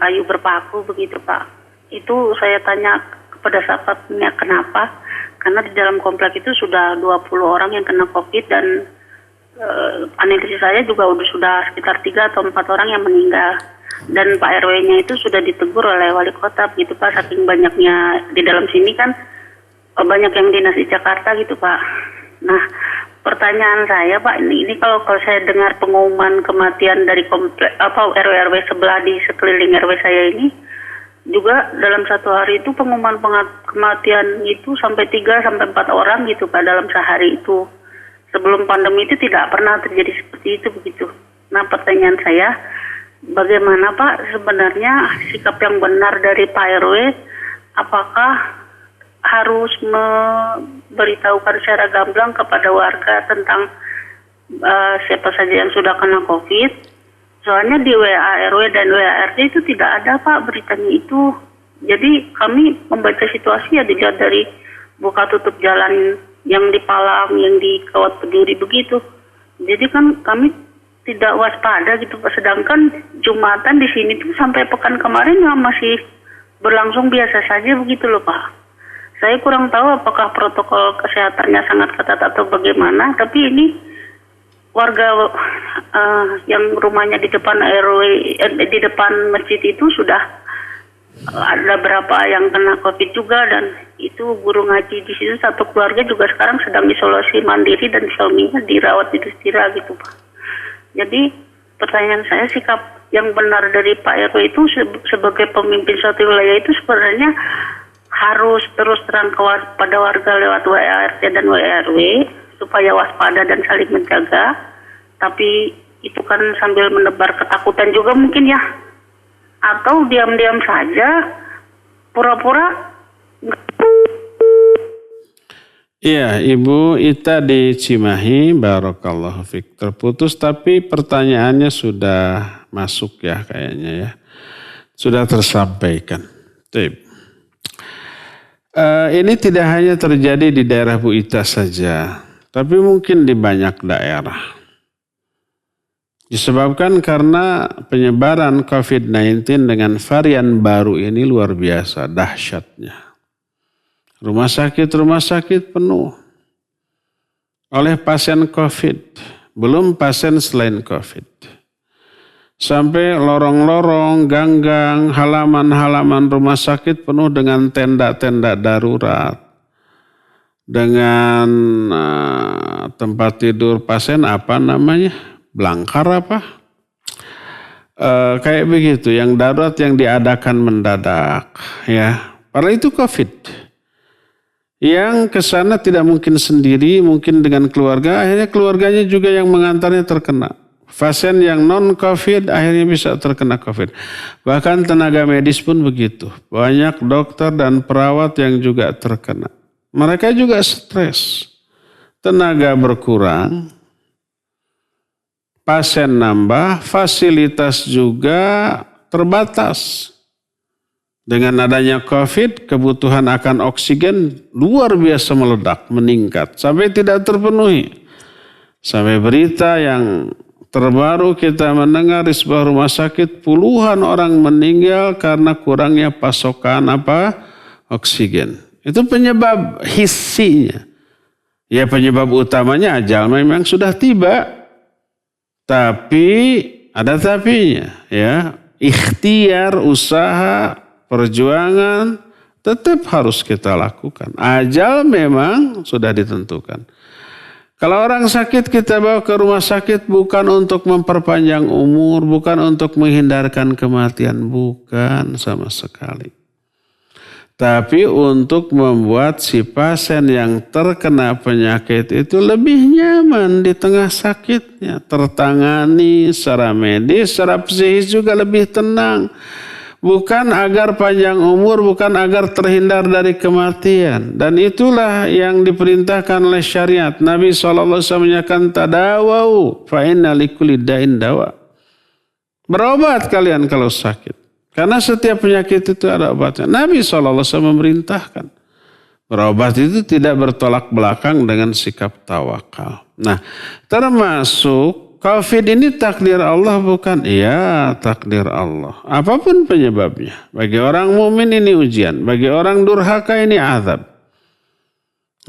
kayu berpaku begitu Pak. Itu saya tanya kepada satpamnya kenapa? Karena di dalam kompleks itu sudah 20 orang yang kena COVID dan analisis saya juga sudah sekitar 3 atau 4 orang yang meninggal. Dan Pak RW-nya itu sudah ditegur oleh wali kota begitu Pak, saking banyaknya di dalam sini kan banyak yang dinas di Jakarta gitu Pak. Nah, pertanyaan saya Pak, ini kalau saya dengar pengumuman kematian dari komplek RW sebelah di sekeliling RW saya ini, juga dalam satu hari itu pengumuman kematian itu sampai 3 sampai 4 orang gitu Pak dalam sehari itu. Sebelum pandemi itu tidak pernah terjadi seperti itu begitu. Nah, pertanyaan saya, bagaimana Pak sebenarnya sikap yang benar dari Pak RW? Apakah harus memberitahukan secara gamblang kepada warga tentang siapa saja yang sudah kena COVID? Soalnya di WA RW dan WA RT itu tidak ada Pak beritanya itu. Jadi kami membaca situasi ya dilihat dari buka tutup jalan yang di Palang, yang di kawat peduli begitu. Jadi kan kami tidak waspada gitu Pak. Sedangkan Jumatan di sini tuh sampai pekan kemarin ya masih berlangsung biasa saja begitu loh Pak. Saya kurang tahu apakah protokol kesehatannya sangat ketat atau bagaimana, tapi ini warga yang rumahnya di depan RW, di depan masjid itu sudah ada berapa yang kena COVID juga, dan itu guru ngaji di situ satu keluarga juga sekarang sedang isolasi mandiri dan suaminya dirawat di Dustira gitu Pak. Jadi pertanyaan saya, sikap yang benar dari Pak RW itu sebagai pemimpin suatu wilayah itu sebenarnya harus terus terang kepada warga lewat WA RT dan WA RW supaya waspada dan saling menjaga. Tapi itu kan sambil menebar ketakutan juga mungkin ya. Atau diam-diam saja, pura-pura. Iya, Ibu Ita di Cimahi, barakallahu fik. Terputus tapi pertanyaannya sudah masuk ya kayaknya ya. Sudah tersampaikan. Baik. Ini tidak hanya terjadi di daerah Bu Ita saja, tapi mungkin di banyak daerah. Disebabkan karena penyebaran COVID-19 dengan varian baru ini luar biasa dahsyatnya. Rumah sakit penuh oleh pasien COVID, belum pasien selain COVID. Sampai lorong-lorong, gang-gang, halaman-halaman rumah sakit penuh dengan tenda-tenda darurat. Dengan tempat tidur pasien belangkar apa? kayak begitu, yang darurat yang diadakan mendadak, ya. Padahal itu COVID. Yang ke sana tidak mungkin sendiri, mungkin dengan keluarga, akhirnya keluarganya juga yang mengantarnya terkena. Pasien yang non-COVID akhirnya bisa terkena COVID. Bahkan tenaga medis pun begitu. Banyak dokter dan perawat yang juga terkena. Mereka juga stres. Tenaga berkurang, pasien nambah, fasilitas juga terbatas. Dengan adanya COVID, kebutuhan akan oksigen luar biasa meledak, meningkat, sampai tidak terpenuhi. Sampai berita yang terbaru kita mendengar di sebuah rumah sakit, puluhan orang meninggal karena kurangnya pasokan oksigen. Itu penyebab hissinya. Ya, penyebab utamanya ajal memang sudah tiba. Tapi ada tapinya, ya. Ikhtiar, usaha, perjuangan tetap harus kita lakukan. Ajal memang sudah ditentukan. Kalau orang sakit kita bawa ke rumah sakit bukan untuk memperpanjang umur, bukan untuk menghindarkan kematian, bukan sama sekali. Tapi untuk membuat si pasien yang terkena penyakit itu lebih nyaman di tengah sakitnya. Tertangani secara medis, secara psikis juga lebih tenang. Bukan agar panjang umur, bukan agar terhindar dari kematian. Dan itulah yang diperintahkan oleh syariat. Nabi SAW menyatakan, tadawau fa inna likulli da'in dawa. Berobat kalian kalau sakit. Karena setiap penyakit itu ada obatnya. Nabi SAW memerintahkan. Berobat itu tidak bertolak belakang dengan sikap tawakal. Nah, termasuk COVID ini takdir Allah bukan? Iya, takdir Allah. Apapun penyebabnya. Bagi orang mukmin ini ujian. Bagi orang durhaka ini azab.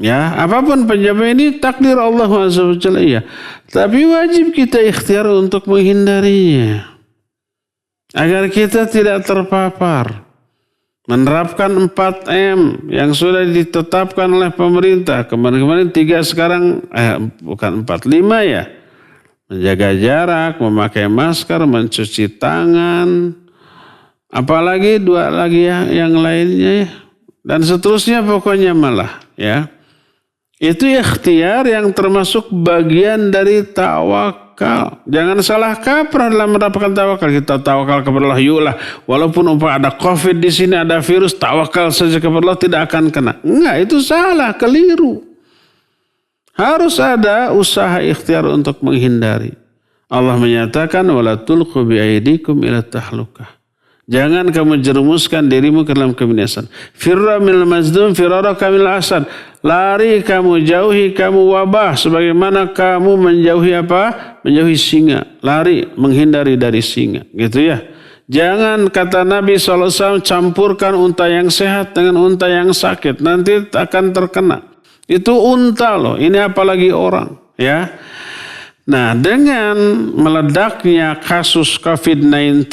Ya, apapun penyebab ini takdir Allah Azza wa Jalla. Iya. Tapi wajib kita ikhtiar untuk menghindarinya. Agar kita tidak terpapar. Menerapkan 4M yang sudah ditetapkan oleh pemerintah. Kemarin-kemarin 3 sekarang, bukan 4, 5 ya. Menjaga jarak, memakai masker, mencuci tangan. Apalagi 2 lagi yang lainnya. Dan seterusnya pokoknya malah ya. Itu ikhtiar yang termasuk bagian dari tawakal. Jangan salah kaprah dalam mendapatkan tawakal. Kita tawakal kepada Allah, yulah. Walaupun ada COVID di sini, ada virus, tawakal saja kepada Allah tidak akan kena. Enggak, itu salah, keliru. Harus ada usaha ikhtiar untuk menghindari. Allah menyatakan, wala tulqu bi'aidikum ila tahlukah. Jangan kamu jerumuskan dirimu ke dalam kebinasan. Firra minal mazdum firaraka minal asad. Lari kamu, jauhi kamu wabah sebagaimana kamu menjauhi apa? Menjauhi singa. Lari, menghindari dari singa. Gitu ya. Jangan kata Nabi SAW campurkan unta yang sehat dengan unta yang sakit. Nanti akan terkena. Itu unta loh. Ini apalagi orang. Ya. Nah, dengan meledaknya kasus COVID-19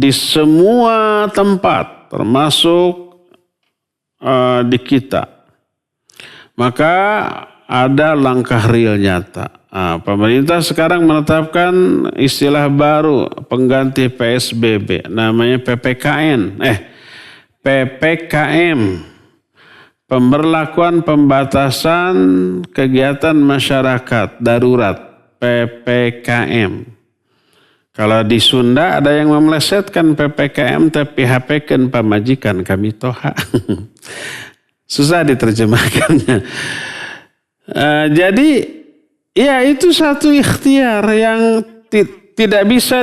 di semua tempat, termasuk di kita, maka ada langkah real nyata. Pemerintah sekarang menetapkan istilah baru pengganti PSBB, namanya PPKN. PPKM. Pemberlakuan pembatasan kegiatan masyarakat darurat. PPKM. Kalau di Sunda ada yang memelesetkan PPKM tapi HP-kan pamajikan kami toha. Susah diterjemahkannya. Jadi ya itu satu ikhtiar yang tidak bisa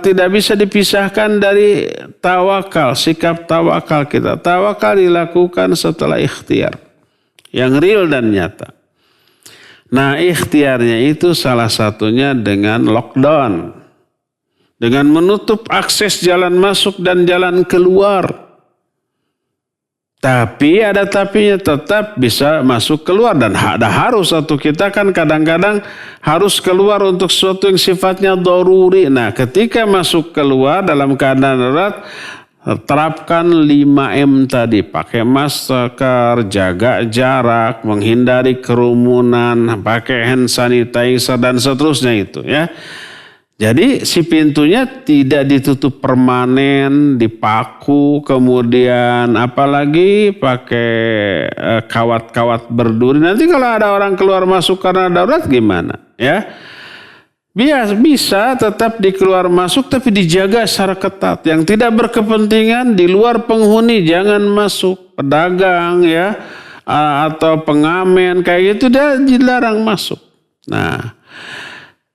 tidak bisa dipisahkan dari tawakal, sikap tawakal kita. Tawakal dilakukan setelah ikhtiar yang real dan nyata. Nah, ikhtiarnya itu salah satunya dengan lockdown. Dengan menutup akses jalan masuk dan jalan keluar. Tapi ada tapinya, tetap bisa masuk keluar. Dan ada harus satu, kita kan kadang-kadang harus keluar untuk sesuatu yang sifatnya daruri. Nah, ketika masuk keluar dalam keadaan darurat, terapkan 5M tadi, pakai masker, jaga jarak, menghindari kerumunan, pakai hand sanitizer dan seterusnya itu ya. Jadi si pintunya tidak ditutup permanen, dipaku, kemudian apalagi pakai kawat-kawat berduri. Nanti kalau ada orang keluar masuk karena darurat gimana? Ya, bisa tetap dikeluar masuk tapi dijaga secara ketat. Yang tidak berkepentingan di luar penghuni jangan masuk. Pedagang ya atau pengamen kayak gitu dia dilarang masuk. Nah.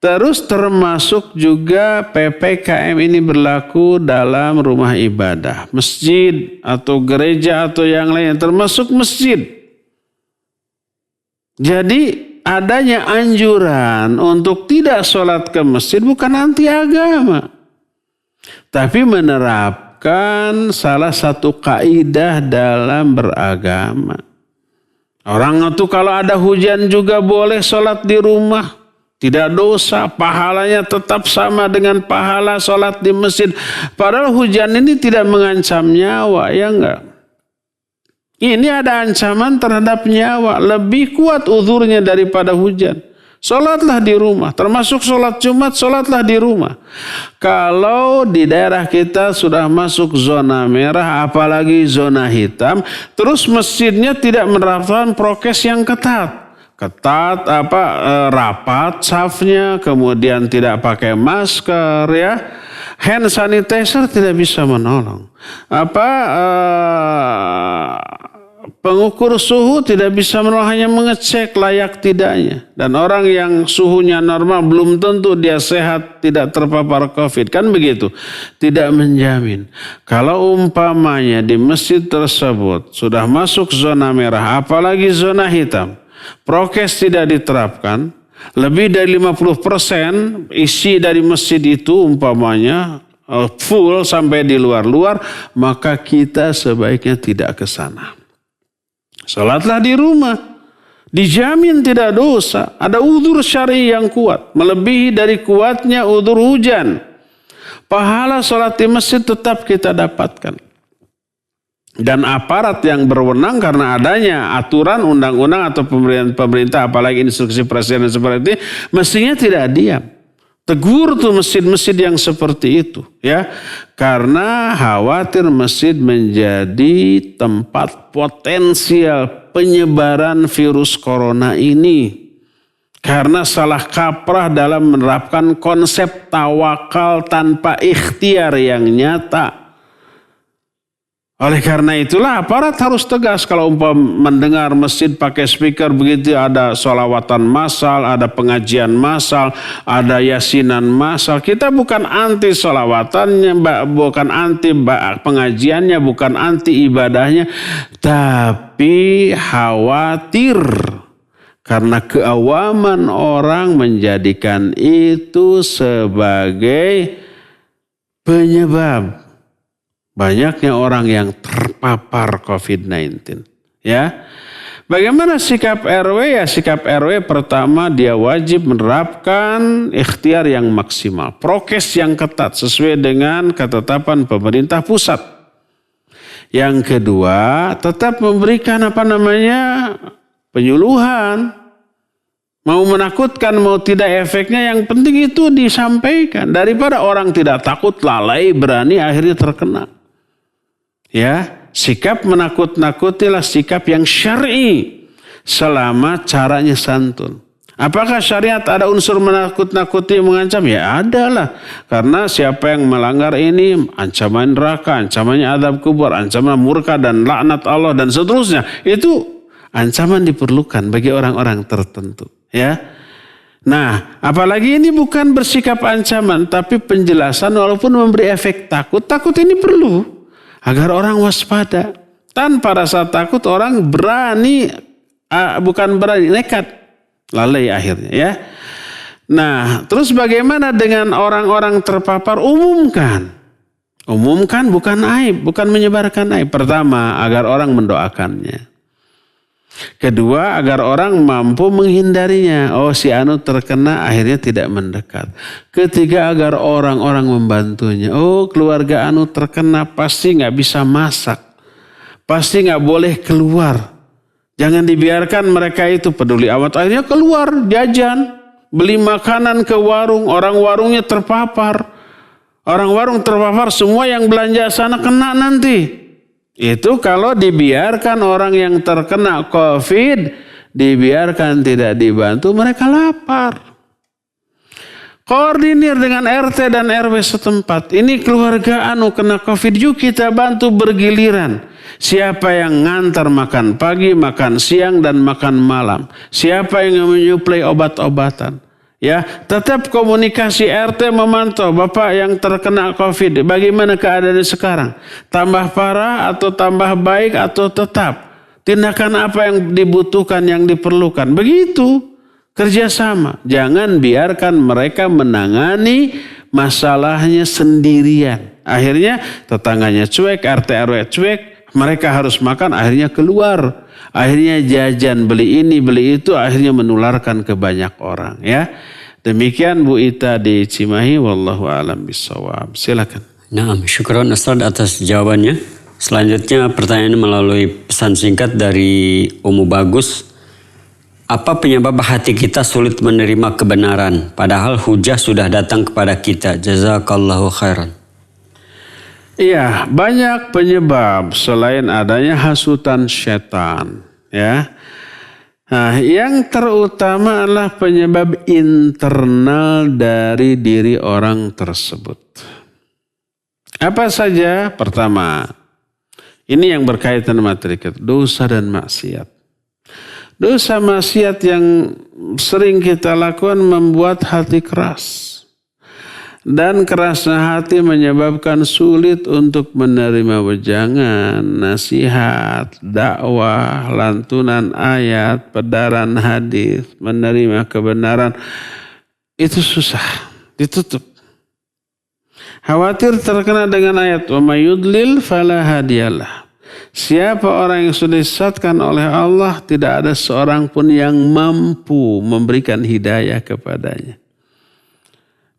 Terus termasuk juga PPKM ini berlaku dalam rumah ibadah, masjid atau gereja atau yang lain, termasuk masjid. Jadi adanya anjuran untuk tidak sholat ke masjid bukan anti agama, tapi menerapkan salah satu kaidah dalam beragama. Orang itu kalau ada hujan juga boleh sholat di rumah. Tidak dosa, pahalanya tetap sama dengan pahala sholat di masjid. Padahal hujan ini tidak mengancam nyawa, ya enggak? Ini ada ancaman terhadap nyawa, lebih kuat uzurnya daripada hujan. Sholatlah di rumah, termasuk sholat Jumat, sholatlah di rumah. Kalau di daerah kita sudah masuk zona merah, apalagi zona hitam, terus masjidnya tidak menerapkan prokes yang ketat. Rapat safnya, kemudian tidak pakai masker ya, hand sanitizer tidak bisa menolong. Pengukur suhu tidak bisa menolong, hanya mengecek layak tidaknya. Dan orang yang suhunya normal belum tentu dia sehat, tidak terpapar COVID, kan begitu? Tidak menjamin. Kalau umpamanya di masjid tersebut sudah masuk zona merah, apalagi zona hitam, prokes tidak diterapkan, lebih dari 50% isi dari masjid itu umpamanya full sampai di luar-luar, maka kita sebaiknya tidak ke sana. Salatlah di rumah, dijamin tidak dosa. Ada uzur syar'i yang kuat, melebihi dari kuatnya uzur hujan. Pahala salat di masjid tetap kita dapatkan. Dan aparat yang berwenang karena adanya aturan undang-undang atau pemerintah apalagi instruksi presiden seperti ini mestinya tidak diam. Tegur tuh masjid-masjid yang seperti itu ya. Karena khawatir masjid menjadi tempat potensial penyebaran virus corona ini. Karena salah kaprah dalam menerapkan konsep tawakal tanpa ikhtiar yang nyata. Oleh karena itulah aparat harus tegas kalau mendengar masjid pakai speaker begitu, ada sholawatan massal, ada pengajian massal, ada yasinan massal. Kita bukan anti sholawatannya, bukan anti pengajiannya, bukan anti ibadahnya, tapi khawatir karena keawaman orang menjadikan itu sebagai penyebab banyaknya orang yang terpapar COVID-19. Ya, bagaimana sikap RW? Ya, sikap RW pertama dia wajib menerapkan ikhtiar yang maksimal, prokes yang ketat sesuai dengan ketetapan pemerintah pusat. Yang kedua, tetap memberikan penyuluhan. Mau menakutkan, mau tidak efeknya, yang penting itu disampaikan. Daripada orang tidak takut, lalai, berani, akhirnya terkena. Ya, sikap menakut-nakutilah sikap yang syar'i selama caranya santun. Apakah syariat ada unsur menakut-nakuti, mengancam? Ya adalah. Karena siapa yang melanggar ini, ancaman neraka, ancamannya azab kubur, ancaman murka dan laknat Allah dan seterusnya. Itu ancaman diperlukan bagi orang-orang tertentu. Ya. Nah, apalagi ini bukan bersikap ancaman, tapi penjelasan walaupun memberi efek takut. Takut ini perlu agar orang waspada. Tanpa rasa takut orang berani, nekat, lalai akhirnya ya. Nah, terus bagaimana dengan orang-orang terpapar? Umumkan bukan aib, bukan menyebarkan aib. Pertama, agar orang mendoakannya. Kedua, agar orang mampu menghindarinya. Oh, si anu terkena, akhirnya tidak mendekat. Ketiga, agar orang-orang membantunya. Oh, keluarga anu terkena pasti nggak bisa masak, pasti nggak boleh keluar. Jangan dibiarkan mereka itu peduli amat, akhirnya keluar jajan, beli makanan ke warung, orang warungnya terpapar. Orang warung terpapar, semua yang belanja sana kena nanti. Itu kalau dibiarkan orang yang terkena COVID, dibiarkan tidak dibantu, mereka lapar. Koordinir dengan RT dan RW setempat. Ini keluarga kena COVID, yuk kita bantu bergiliran. Siapa yang ngantar makan pagi, makan siang, dan makan malam. Siapa yang menyuplai obat-obatan. Ya, tetap komunikasi RT memantau Bapak yang terkena COVID. Bagaimana keadaannya sekarang? Tambah parah atau tambah baik atau tetap? Tindakan apa yang dibutuhkan, yang diperlukan? Begitu kerjasama. Jangan biarkan mereka menangani masalahnya sendirian. Akhirnya tetangganya cuek, RT RW cuek. Mereka harus makan, akhirnya keluar. Akhirnya jajan, beli ini, beli itu, akhirnya menularkan ke banyak orang. Ya, demikian Bu Ita di Cimahi. Wallahu a'lam bishawab. Silakan. Nah, syukron Ustaz atas jawabannya. Selanjutnya pertanyaan melalui pesan singkat dari Umu Bagus. Apa penyebab hati kita sulit menerima kebenaran, padahal hujah sudah datang kepada kita? Jazakallahu khairan. Iya, banyak penyebab selain adanya hasutan setan, ya. Nah, yang terutama adalah penyebab internal dari diri orang tersebut. Apa saja? Pertama, ini yang berkaitan materi kita, dosa dan maksiat. Dosa maksiat yang sering kita lakukan membuat hati keras. Dan kerasnya hati menyebabkan sulit untuk menerima wejangan, nasihat, dakwah, lantunan ayat, pedaran hadis, menerima kebenaran. Itu susah, ditutup. Khawatir terkena dengan ayat wa may yudlil fala hadiyalah. Siapa orang yang sudah disesatkan oleh Allah, tidak ada seorang pun yang mampu memberikan hidayah kepadanya.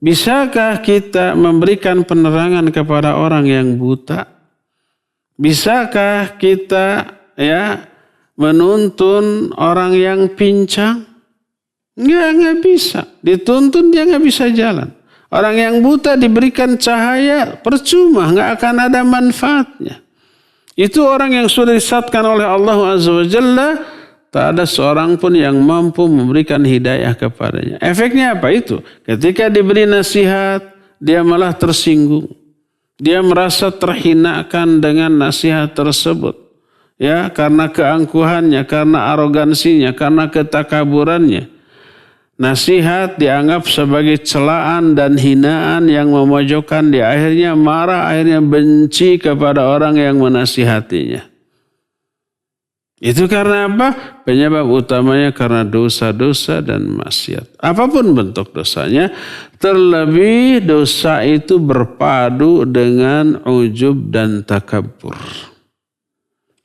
Bisakah kita memberikan penerangan kepada orang yang buta? Bisakah kita menuntun orang yang pincang? Nggak bisa. Dituntun dia nggak bisa jalan. Orang yang buta diberikan cahaya, percuma, nggak akan ada manfaatnya. Itu orang yang sudah disesatkan oleh Allah Azza wa Jalla, tak ada seorang pun yang mampu memberikan hidayah kepadanya. Efeknya apa itu? Ketika diberi nasihat, dia malah tersinggung. Dia merasa terhinakan dengan nasihat tersebut. Ya, karena keangkuhannya, karena arogansinya, karena ketakaburannya. Nasihat dianggap sebagai celaan dan hinaan yang memojokkan dia. Akhirnya marah, akhirnya benci kepada orang yang menasihatinya. Itu karena apa? Penyebab utamanya karena dosa-dosa dan maksiat. Apapun bentuk dosanya, terlebih dosa itu berpadu dengan ujub dan takabur.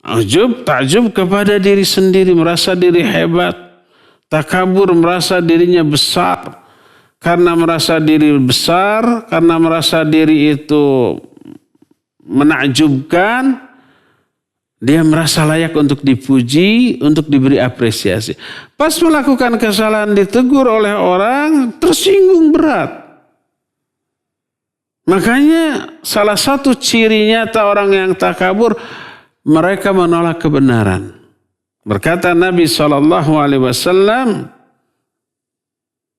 Ujub, takjub kepada diri sendiri, merasa diri hebat. Takabur, merasa dirinya besar. Karena merasa diri besar, karena merasa diri itu menakjubkan, dia merasa layak untuk dipuji, untuk diberi apresiasi. Pas melakukan kesalahan ditegur oleh orang, tersinggung berat. Makanya salah satu ciri nyata orang yang takabur, mereka menolak kebenaran. Berkata Nabi SAW,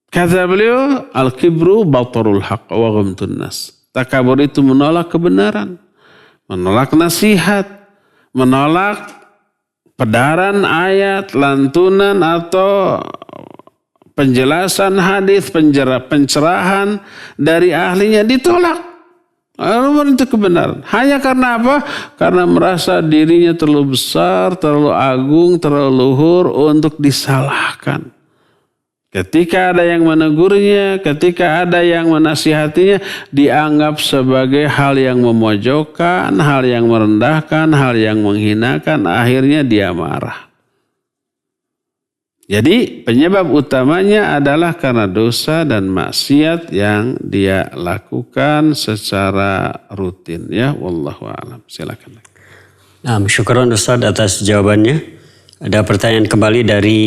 kata beliau, al-kibru batarul haq wa ghamtun nas. Takabur itu menolak kebenaran, menolak nasihat, menolak pedaran ayat, lantunan atau penjelasan hadis, pencerahan dari ahlinya, ditolak. Walaupun itu kebenaran. Hanya karena apa? Karena merasa dirinya terlalu besar, terlalu agung, terlalu luhur untuk disalahkan. Ketika ada yang menegurnya, ketika ada yang menasihatinya, dianggap sebagai hal yang memojokkan, hal yang merendahkan, hal yang menghinakan. Akhirnya dia marah. Jadi penyebab utamanya adalah karena dosa dan maksiat yang dia lakukan secara rutin. Ya, wallahu a'lam. Silakan. Nah, syukron Ustaz atas jawabannya. Ada pertanyaan kembali dari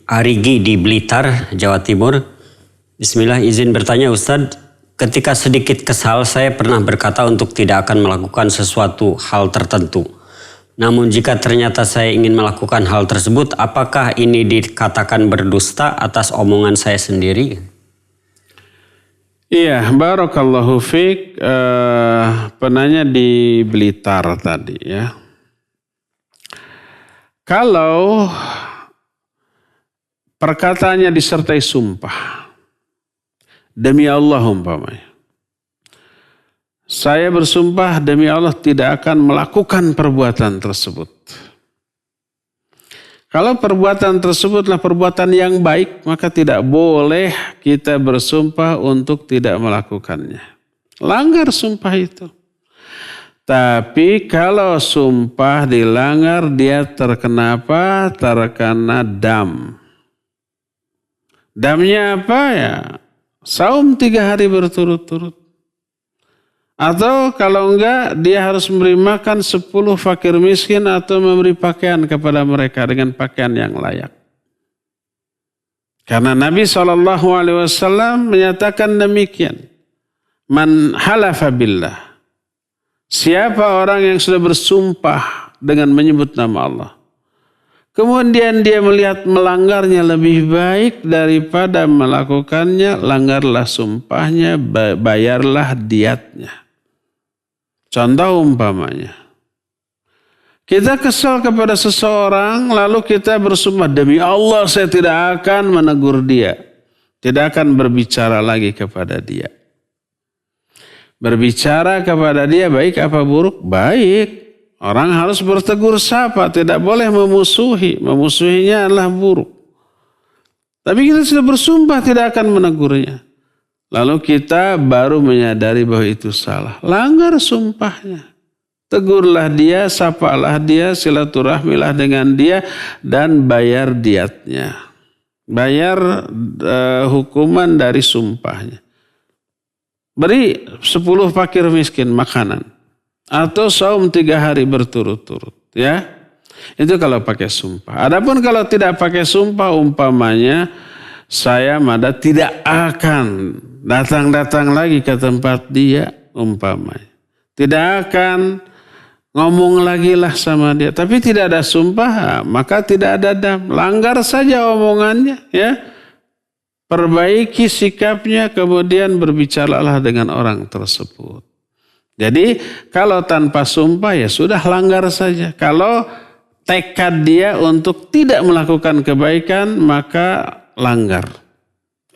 Arigi di Blitar, Jawa Timur. Bismillah, izin bertanya Ustadz. Ketika sedikit kesal, saya pernah berkata untuk tidak akan melakukan sesuatu hal tertentu. Namun jika ternyata saya ingin melakukan hal tersebut, apakah ini dikatakan berdusta atas omongan saya sendiri? Iya, barakallahu fiik. Penanya di Blitar tadi ya. Kalau perkataannya disertai sumpah, demi Allah umpamanya, saya bersumpah demi Allah tidak akan melakukan perbuatan tersebut. Kalau perbuatan tersebutlah perbuatan yang baik, maka tidak boleh kita bersumpah untuk tidak melakukannya. Langgar sumpah itu. Tapi kalau sumpah dilanggar, dia terkena apa? Terkena dam. Damnya apa ya? Saum 3 hari berturut-turut. Atau kalau enggak, dia harus memberi makan 10 fakir miskin atau memberi pakaian kepada mereka dengan pakaian yang layak. Karena Nabi SAW menyatakan demikian. Man halafa billah. Siapa orang yang sudah bersumpah dengan menyebut nama Allah, kemudian dia melihat melanggarnya lebih baik daripada melakukannya, langgarlah sumpahnya, bayarlah diatnya. Contoh umpamanya, kita kesal kepada seseorang, lalu kita bersumpah, demi Allah saya tidak akan menegur dia, tidak akan berbicara lagi kepada dia. Berbicara kepada dia baik apa buruk? Baik. Orang harus bertegur sapa, tidak boleh memusuhi. Memusuhinya adalah buruk. Tapi kita sudah bersumpah tidak akan menegurnya. Lalu kita baru menyadari bahwa itu salah. Langgar sumpahnya. Tegurlah dia, sapalah dia, silaturahmilah dengan dia, dan bayar diatnya. Bayar hukuman dari sumpahnya. Beri 10 fakir miskin makanan. Atau saum 3 hari berturut-turut. Ya, itu kalau pakai sumpah. Adapun kalau tidak pakai sumpah, umpamanya saya mada tidak akan datang-datang lagi ke tempat dia, umpamanya. Tidak akan ngomong lagi lah sama dia. Tapi tidak ada sumpah, maka tidak ada dam. Langgar saja omongannya, ya. Perbaiki sikapnya, kemudian berbicaralah dengan orang tersebut. Jadi kalau tanpa sumpah ya sudah langgar saja. Kalau tekad dia untuk tidak melakukan kebaikan, maka langgar.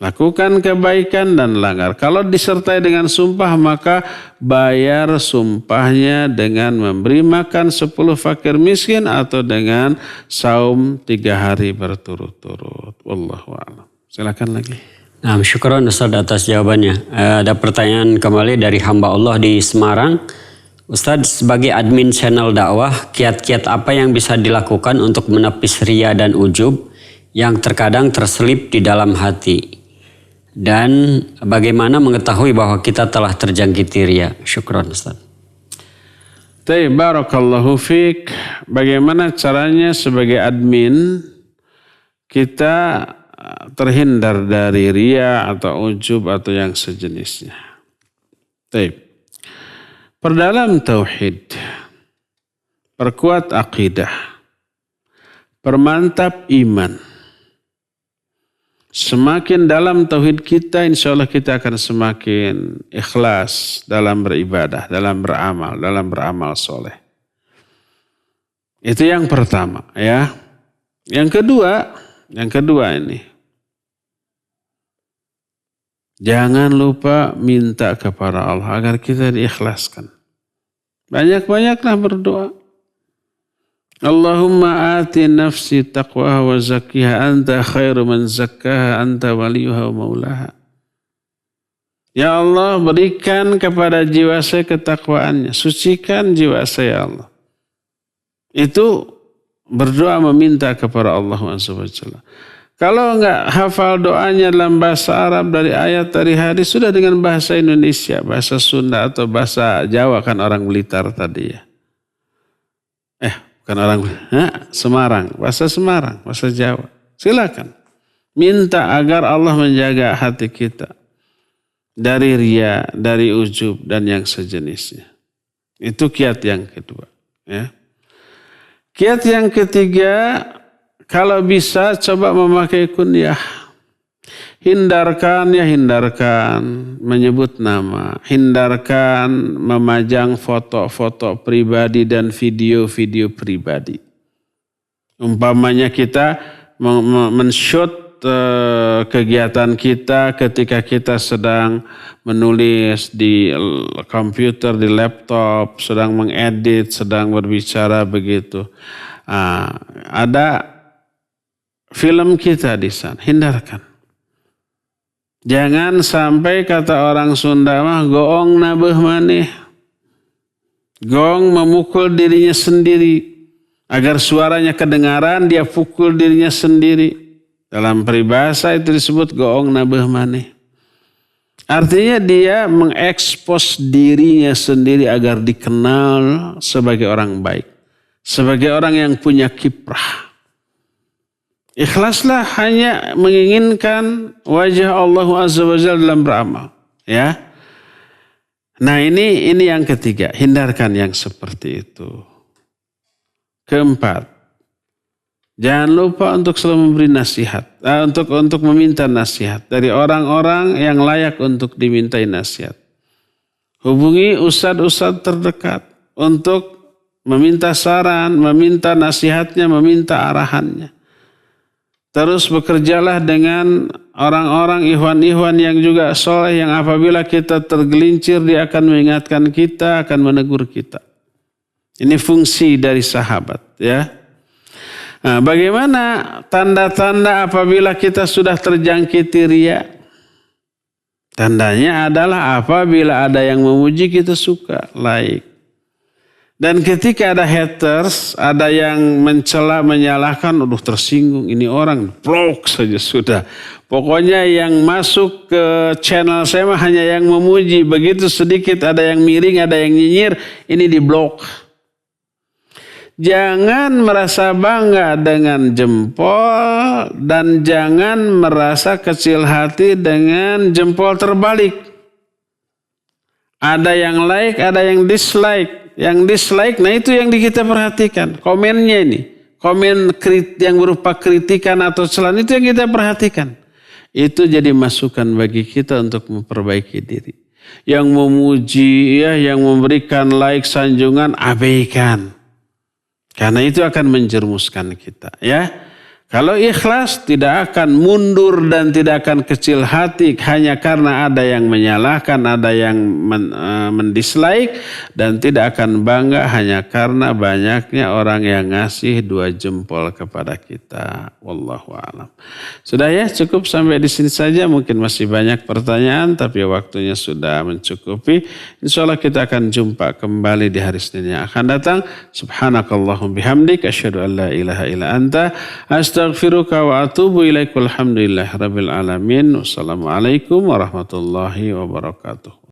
Lakukan kebaikan dan langgar. Kalau disertai dengan sumpah, maka bayar sumpahnya dengan memberi makan 10 fakir miskin atau dengan saum 3 hari berturut-turut. Wallahu a'lam. Silakan lagi. Nah, syukron Ustaz atas jawabannya. Ada pertanyaan kembali dari hamba Allah di Semarang. Ustaz, sebagai admin channel dakwah, kiat-kiat apa yang bisa dilakukan untuk menepis ria dan ujub yang terkadang terselip di dalam hati? Dan bagaimana mengetahui bahwa kita telah terjangkiti ria? Syukron Ustaz. Barakallahu fiik. Bagaimana caranya sebagai admin kita terhindar dari ria atau ujub atau yang sejenisnya? Perdalam tauhid, perkuat akidah, permantap iman. Semakin dalam tauhid kita, insya Allah kita akan semakin ikhlas dalam beribadah, dalam beramal soleh. Itu yang pertama, ya. Yang kedua ini, jangan lupa minta kepada Allah agar kita diikhlaskan. Banyak-banyaklah berdoa. Allahumma ati nafsi taqwaha wa zakkiha anta khairu man zakkaha anta waliyuha wa maulaha. Ya Allah, berikan kepada jiwa saya ketakwaannya. Sucikan jiwa saya, ya Allah. Itu berdoa meminta kepada Allah SWT. Kalau enggak hafal doanya dalam bahasa Arab dari ayat dari hadis, sudah dengan bahasa Indonesia, bahasa Sunda atau bahasa Jawa, kan orang Blitar tadi ya. Bukan orang Semarang, bahasa Semarang, bahasa Jawa. Silakan. Minta agar Allah menjaga hati kita dari riya, dari ujub dan yang sejenisnya. Itu kiat yang kedua. Ya. Kiat yang ketiga, kalau bisa coba memakai kunyah. Hindarkan menyebut nama. Hindarkan memajang foto-foto pribadi dan video-video pribadi. Umpamanya kita men-shoot kegiatan kita ketika kita sedang menulis di komputer, di laptop, sedang mengedit, sedang berbicara begitu. Ada film kita di sana, hindarkan. Jangan sampai kata orang Sunda mah goong nabeh maneh. Gong memukul dirinya sendiri. Agar suaranya kedengaran, dia pukul dirinya sendiri. Dalam peribahasa itu disebut goong nabeh maneh. Artinya dia mengekspos dirinya sendiri agar dikenal sebagai orang baik. Sebagai orang yang punya kiprah. Ikhlaslah hanya menginginkan wajah Allah Azza wa Jalla dalam beramal. Ya. Nah ini yang ketiga. Hindarkan yang seperti itu. Keempat. Jangan lupa untuk selalu memberi nasihat. Untuk meminta nasihat. Dari orang-orang yang layak untuk dimintai nasihat. Hubungi ustadz-ustadz terdekat. Untuk meminta saran, meminta nasihatnya, meminta arahannya. Terus bekerjalah dengan orang-orang ikhwan-ikhwan yang juga soleh, yang apabila kita tergelincir dia akan mengingatkan kita, akan menegur kita. Ini fungsi dari sahabat, ya. Nah, bagaimana tanda-tanda apabila kita sudah terjangkiti riya? Tandanya adalah apabila ada yang memuji kita suka, like. Dan ketika ada haters, ada yang mencela, menyalahkan, tersinggung, ini orang, blok saja sudah. Pokoknya yang masuk ke channel saya mah hanya yang memuji. Begitu sedikit ada yang miring, ada yang nyinyir, ini diblok. Jangan merasa bangga dengan jempol dan jangan merasa kecil hati dengan jempol terbalik. Ada yang like, ada yang dislike. Yang dislike, nah itu yang kita perhatikan. Komennya ini. Komen yang berupa kritikan atau celaan itu yang kita perhatikan. Itu jadi masukan bagi kita untuk memperbaiki diri. Yang memuji, ya, yang memberikan like, sanjungan, abaikan. Karena itu akan menjerumuskan kita. Ya. Kalau ikhlas tidak akan mundur dan tidak akan kecil hati hanya karena ada yang menyalahkan, ada yang mendislike, dan tidak akan bangga hanya karena banyaknya orang yang ngasih 2 jempol kepada kita. Wallahu a'lam. Sudah ya, cukup sampai di sini saja. Mungkin masih banyak pertanyaan tapi waktunya sudah mencukupi. Insyaallah kita akan jumpa kembali di hari Senin yang akan datang. Subhanakallahumma bihamdik asyhadu an la ilaha illa anta astaghfiruka wa atubu ilaik. Walhamdulillahi rabbil alamin. Wassalamualaikum warahmatullahi wabarakatuh.